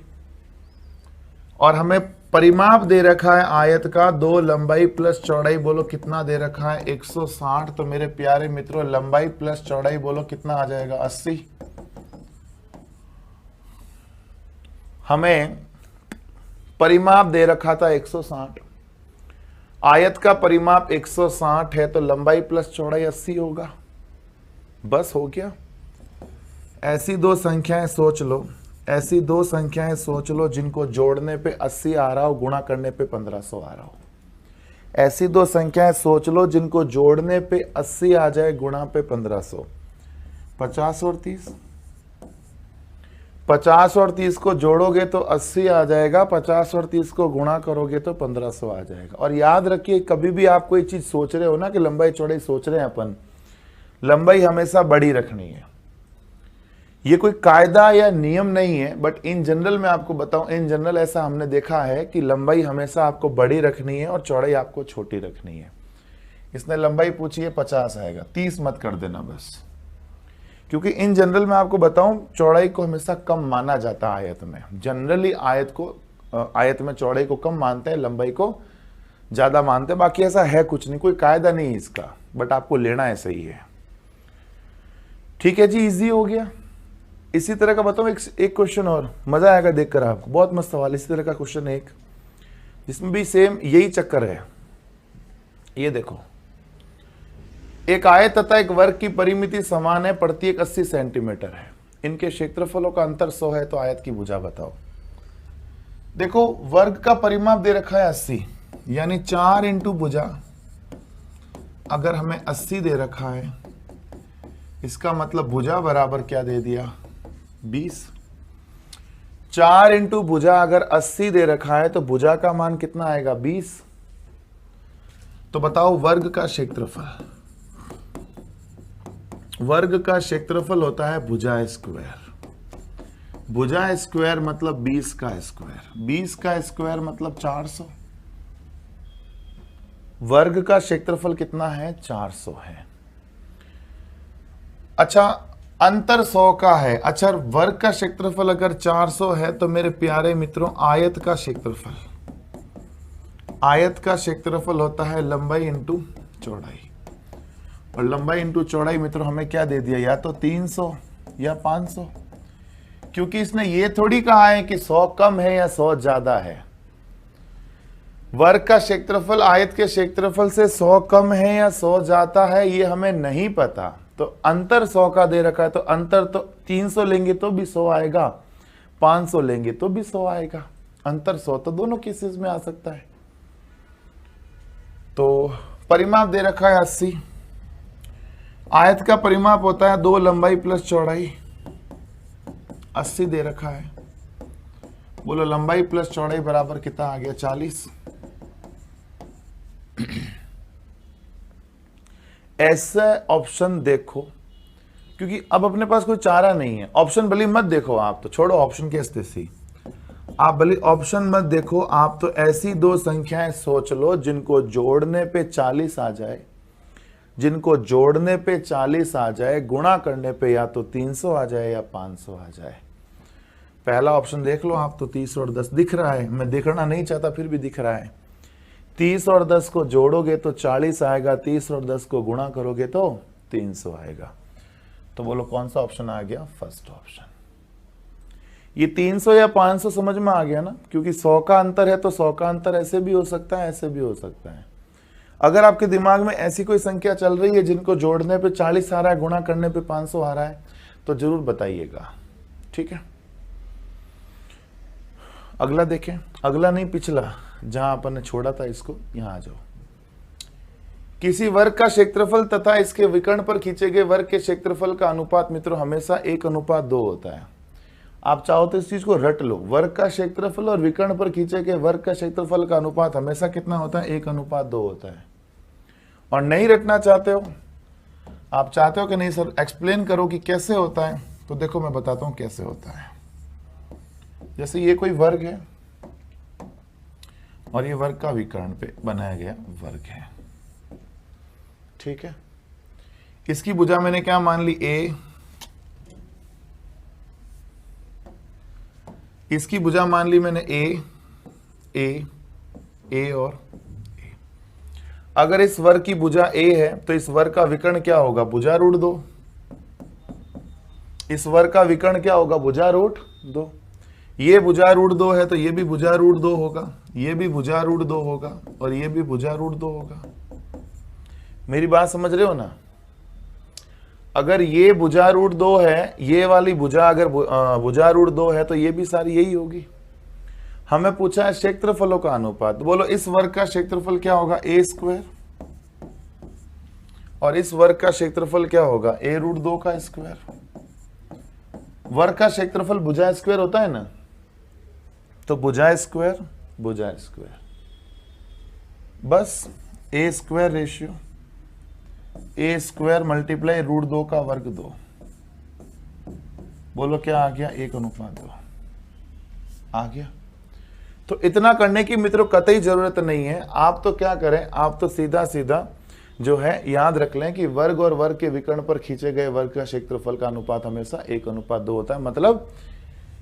और हमें परिमाप दे रखा है आयत का 2 लंबाई प्लस चौड़ाई, बोलो कितना दे रखा है? 160। तो मेरे प्यारे मित्रों लंबाई प्लस चौड़ाई बोलो कितना आ जाएगा? 80। हमें परिमाप दे रखा था 160, आयत का परिमाप 160 है तो लंबाई प्लस चौड़ाई 80 होगा। बस हो गया। ऐसी दो संख्याएं सोच लो, जिनको जोड़ने पे 80 आ रहा हो, गुणा करने पे 1500 आ रहा हो। ऐसी दो संख्याएं सोच लो जिनको जोड़ने पे 80 आ जाए, गुणा पे 1500। 50 और 30, 50 और 30 को जोड़ोगे तो 80 आ जाएगा, 50 और 30 को गुणा करोगे तो 1500 आ जाएगा। और याद रखिए कभी भी आप कोई चीज सोच रहे हो ना कि लंबाई चौड़ाई सोच रहे हैं अपन, लंबाई हमेशा बड़ी रखनी है। ये कोई कायदा या नियम नहीं है, बट इन जनरल मैं आपको बताऊं, इन जनरल ऐसा हमने देखा है कि लंबाई हमेशा आपको बड़ी रखनी है और चौड़ाई आपको छोटी रखनी है। इसने लंबाई पूछी है 50 आएगा, 30 मत कर देना बस, क्योंकि इन जनरल मैं आपको बताऊं चौड़ाई को हमेशा कम माना जाता है आयत में। जनरली आयत में चौड़ाई को कम मानते हैं, लंबाई को ज्यादा मानते हैं। बाकी ऐसा है कुछ नहीं, कोई कायदा नहीं इसका, बट आपको लेना है, सही है। ठीक है जी, इजी हो गया। इसी तरह का बताऊं एक क्वेश्चन और, मजा आएगा देखकर आपको, बहुत मस्त सवाल। इसी तरह का क्वेश्चन एक जिसमें भी सेम यही चक्कर है। ये देखो, एक आयत तथा एक वर्ग की परिमिति समान है, प्रत्येक 80 सेंटीमीटर है, इनके क्षेत्रफलों का अंतर 100 है, तो आयत की भुजा बताओ। देखो वर्ग का परिमाप दे रखा है 80, यानी 4 इंटू भुजा अगर हमें 80 दे रखा है, इसका मतलब भुजा बराबर क्या दे दिया? 20। 4 इंटू भुजा अगर 80 दे रखा है तो भुजा का मान कितना आएगा? 20। तो बताओ वर्ग का क्षेत्रफल, वर्ग का क्षेत्रफल होता है भुजा स्क्वायर। भुजा स्क्वायर मतलब 20 का स्क्वायर, 20 का स्क्वायर मतलब 400। वर्ग का क्षेत्रफल कितना है? 400 है। अच्छा, अंतर 100 का है। अच्छा, वर्ग का क्षेत्रफल अगर 400 है तो मेरे प्यारे मित्रों आयत का क्षेत्रफल, आयत का क्षेत्रफल होता है लंबाई इंटू चौड़ाई। और लंबाई इंटू चौड़ाई मित्रों हमें क्या दे दिया? या तो 300 या 500, क्योंकि इसने ये थोड़ी कहा है कि 100 कम है या 100 ज्यादा है। वर्ग का क्षेत्रफल आयत के क्षेत्रफल से 100 कम है या 100 ज्यादा है ये हमें नहीं पता। तो अंतर 100 का दे रखा है तो अंतर तो 300 लेंगे तो भी 100 आएगा, 500 लेंगे तो भी 100 आएगा। अंतर 100 तो दोनों केसेस में आ सकता है। तो परिमाप दे रखा है 80। आयत का परिमाप होता है 2 लंबाई प्लस चौड़ाई। 80 दे रखा है। बोलो लंबाई प्लस चौड़ाई बराबर कितना आ गया? 40। ऐसा ऑप्शन देखो, क्योंकि अब अपने पास कोई चारा नहीं है। ऑप्शन भले मत देखो, आप तो छोड़ो ऑप्शन की स्थिति, आप भले ऑप्शन मत देखो। आप तो ऐसी दो संख्याएं सोच लो जिनको जोड़ने पे 40 आ जाए, जिनको जोड़ने पे 40 आ जाए, गुणा करने पे या तो 300 आ जाए या 500 आ जाए। पहला ऑप्शन देख लो आप तो 30 और 10 दिख रहा है। मैं देखना नहीं चाहता फिर भी दिख रहा है। 30 और 10 को जोड़ोगे तो 40 आएगा, 30 और 10 को गुणा करोगे तो 300 आएगा। तो बोलो कौन सा ऑप्शन आ गया? First option. ये 300 या 500 समझ में आ गया ना, क्योंकि 100 का अंतर है तो 100 का अंतर ऐसे भी हो सकता है, ऐसे भी हो सकता है। अगर आपके दिमाग में ऐसी कोई संख्या चल रही है जिनको जोड़ने पे 40 आ रहा है, गुणा करने पे 500 आ रहा है, तो जरूर बताइएगा। ठीक है, अगला देखें। अगला नहीं, पिछला जहां अपन ने छोड़ा था इसको, यहां आ जाओ। किसी वर्ग का क्षेत्रफल तथा इसके विकर्ण पर खींचे गए वर्ग के क्षेत्रफल का अनुपात मित्रों हमेशा 1:2 होता है। आप चाहो तो इस चीज को रट लो। वर्ग का क्षेत्रफल और विकर्ण पर खींचे गए वर्ग का क्षेत्रफल का अनुपात हमेशा कितना होता है? 1:2 होता है। और नहीं रटना चाहते हो, आप चाहते हो कि नहीं सर एक्सप्लेन करो कि कैसे होता है, तो देखो मैं बताता हूं कैसे होता है। जैसे ये कोई वर्ग है और ये वर्ग का विकर्ण पे बनाया गया वर्ग है। ठीक है, इसकी भुजा मैंने क्या मान ली? ए। इसकी भुजा मान ली मैंने ए, ए, ए और ए। अगर इस वर्ग की भुजा ए है तो इस वर्ग का विकर्ण क्या होगा? भुजा रूट 2। इस वर्ग का विकर्ण क्या होगा? भुजा रूट 2। ये भुजा रूट 2 है तो ये भी भुजा रूट 2 होगा, ये भी भुजा रूट 2 होगा और ये भी भुजा रूट 2 होगा। मेरी बात समझ रहे हो ना? अगर ये भुजा रूट 2 है, ये वाली भुजा अगर भुजा रूट 2 है तो ये भी सारी यही होगी। हमें पूछा है क्षेत्रफलों का अनुपात। बोलो इस वर्ग का क्षेत्रफल क्या होगा? ए स्क्वायर। और इस वर्ग का क्षेत्रफल क्या होगा? ए रूट 2 का स्क्वायर। वर्ग का क्षेत्रफल भुजा स्क्वायर होता है ना, तो भुजा स्क्वायर भुजा स्क्वायर, बस ए square ratio A square multiply root 2 का वर्ग 2। बोलो क्या आ गया? 1:2 आ गया। तो इतना करने की मित्रों कतई जरूरत नहीं है। आप तो क्या करें, आप तो सीधा सीधा जो है याद रख लें कि वर्ग और वर्ग के विकर्ण पर खींचे गए वर्ग का क्षेत्रफल का अनुपात हमेशा 1:2 होता है। मतलब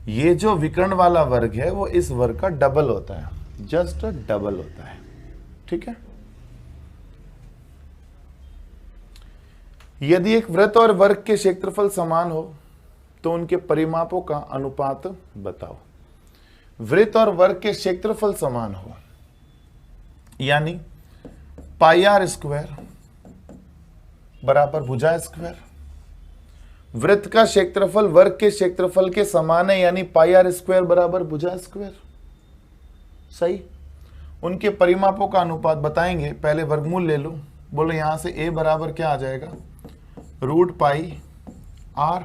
ये जो विकर्ण वाला वर्ग है वो इस वर्ग का डबल होता है, जस्ट डबल होता है। ठीक है, यदि एक वृत्त और वर्ग के क्षेत्रफल समान हो तो उनके परिमापों का अनुपात बताओ। वृत्त और वर्ग के क्षेत्रफल समान हो यानी पाई आर स्क्वायर बराबर भुजा स्क्वायर। वृत्त का क्षेत्रफल वर्ग के क्षेत्रफल के समान है यानी पाई आर स्क्वायर बराबर भुजा स्क्वायर। सही। उनके परिमापों का अनुपात बताएंगे। पहले वर्गमूल ले लो। बोलो यहां से a बराबर क्या आ जाएगा? Root pi are.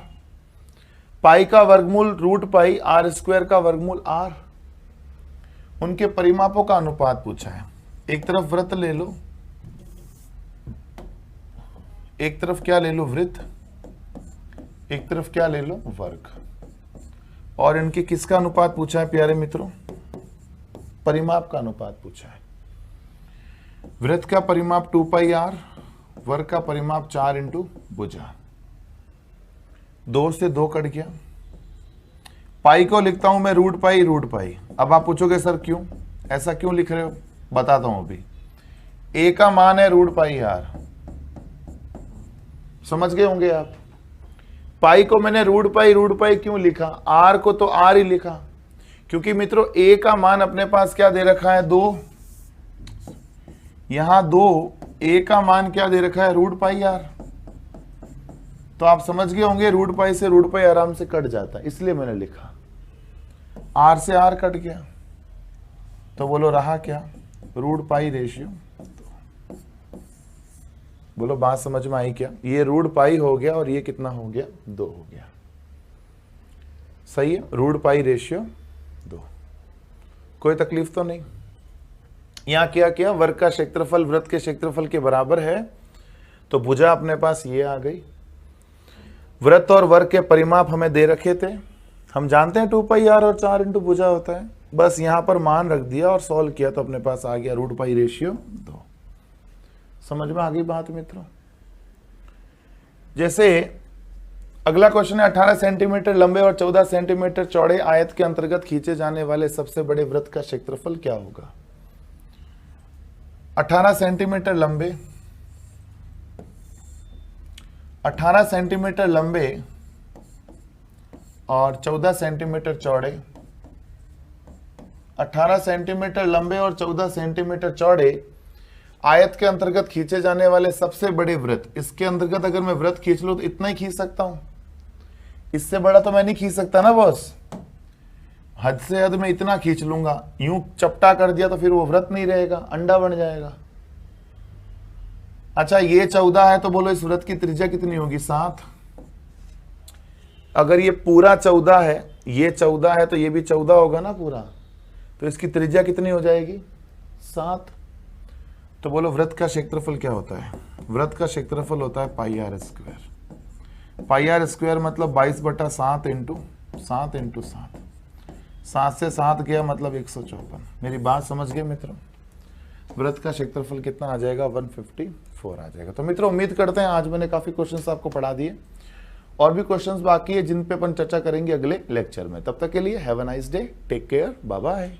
पाई का वर्गमूल रूट पाई, आर स्क्वायर का वर्गमूल आर। उनके परिमापों का अनुपात पूछा है। एक तरफ वृत्त ले लो, एक तरफ क्या ले लो, वृत्त, एक तरफ क्या ले लो, वर्ग। और इनके किसका अनुपात पूछा है प्यारे मित्रों? परिमाप का अनुपात पूछा है। वृत्त का परिमाप 2 पाई आर, वर्ग का परिमाप 4 इंटू भुजा। 2 से 2 कट गया। पाई को लिखता हूं मैं रूट पाई रूट पाई। अब आप पूछोगे सर क्यों, ऐसा क्यों लिख रहे हो? बताता हूं अभी। ए का मान है रूट पाई आर, समझ गए होंगे आप। पाई को मैंने रूट पाई क्यों लिखा? आर को तो आर ही लिखा, क्योंकि मित्रों ए का मान अपने पास क्या दे रखा है, 2। यहां 2, ए का मान क्या दे रखा है, रूट पाई आर। तो आप समझ गए होंगे रूट पाई से रूट पाई आराम से कट जाता है, इसलिए मैंने लिखा। आर से आर कट गया, तो बोलो रहा क्या, रूट पाई रेशियो। बोलो बात समझ में आई क्या? ये रूट पाई हो गया और ये कितना हो गया, 2 हो गया। सही है, रूट पाई रेशियो 2। कोई तकलीफ तो नहीं। यहां क्या किया, वर्ग का क्षेत्रफल वृत्त के क्षेत्रफल के बराबर है, तो भुजा अपने पास ये आ गई। वृत्त और वर्ग के परिमाप हमें दे रखे थे, हम जानते हैं 2 पाई आर और 4 इंटू भुजा होता है। बस यहां पर मान रख दिया और सॉल्व किया तो अपने पास आ गया रूट पाई रेशियो 2। समझ में आ गई बात मित्रों? जैसे अगला क्वेश्चन है, 18 सेंटीमीटर लंबे और 14 सेंटीमीटर चौड़े आयत के अंतर्गत खींचे जाने वाले सबसे बड़े वृत्त का क्षेत्रफल क्या होगा? 18 सेंटीमीटर लंबे, 18 सेंटीमीटर लंबे और 14 सेंटीमीटर चौड़े। 18 सेंटीमीटर लंबे और 14 सेंटीमीटर चौड़े आयत के अंतर्गत खींचे जाने वाले सबसे बड़े वृत्त। इसके अंतर्गत अगर मैं वृत्त खींच लूं तो इतना ही खींच सकता हूं, इससे बड़ा तो मैं नहीं खींच सकता ना बॉस। हद से हद में इतना खींच लूंगा, यूं चपटा कर दिया तो फिर वो वृत्त नहीं रहेगा, अंडा बन जाएगा। अच्छा ये 14 है तो बोलो इस वृत्त की त्रिज्या कितनी होगी, 7। अगर ये पूरा 14 है, ये 14 है तो ये भी 14 होगा ना पूरा, तो इसकी त्रिज्या कितनी हो जाएगी, 7। तो बोलो वृत्त का क्षेत्रफल क्या होता है? वृत्त का क्षेत्रफल होता है pi r square. Pi r square मतलब 22/7 इंटू 7 इंटू 7। 7 से 7 गया मतलब 154। मेरी बात समझ गए मित्रों? वृत्त का क्षेत्रफल कितना आ जाएगा, 154 आ जाएगा। तो मित्रों उम्मीद करते हैं आज मैंने काफी क्वेश्चंस आपको पढ़ा दिए, और भी क्वेश्चंस बाकी है जिन पे अपन चर्चा करेंगे अगले लेक्चर में। तब तक के लिए have a nice day, take care, bye bye.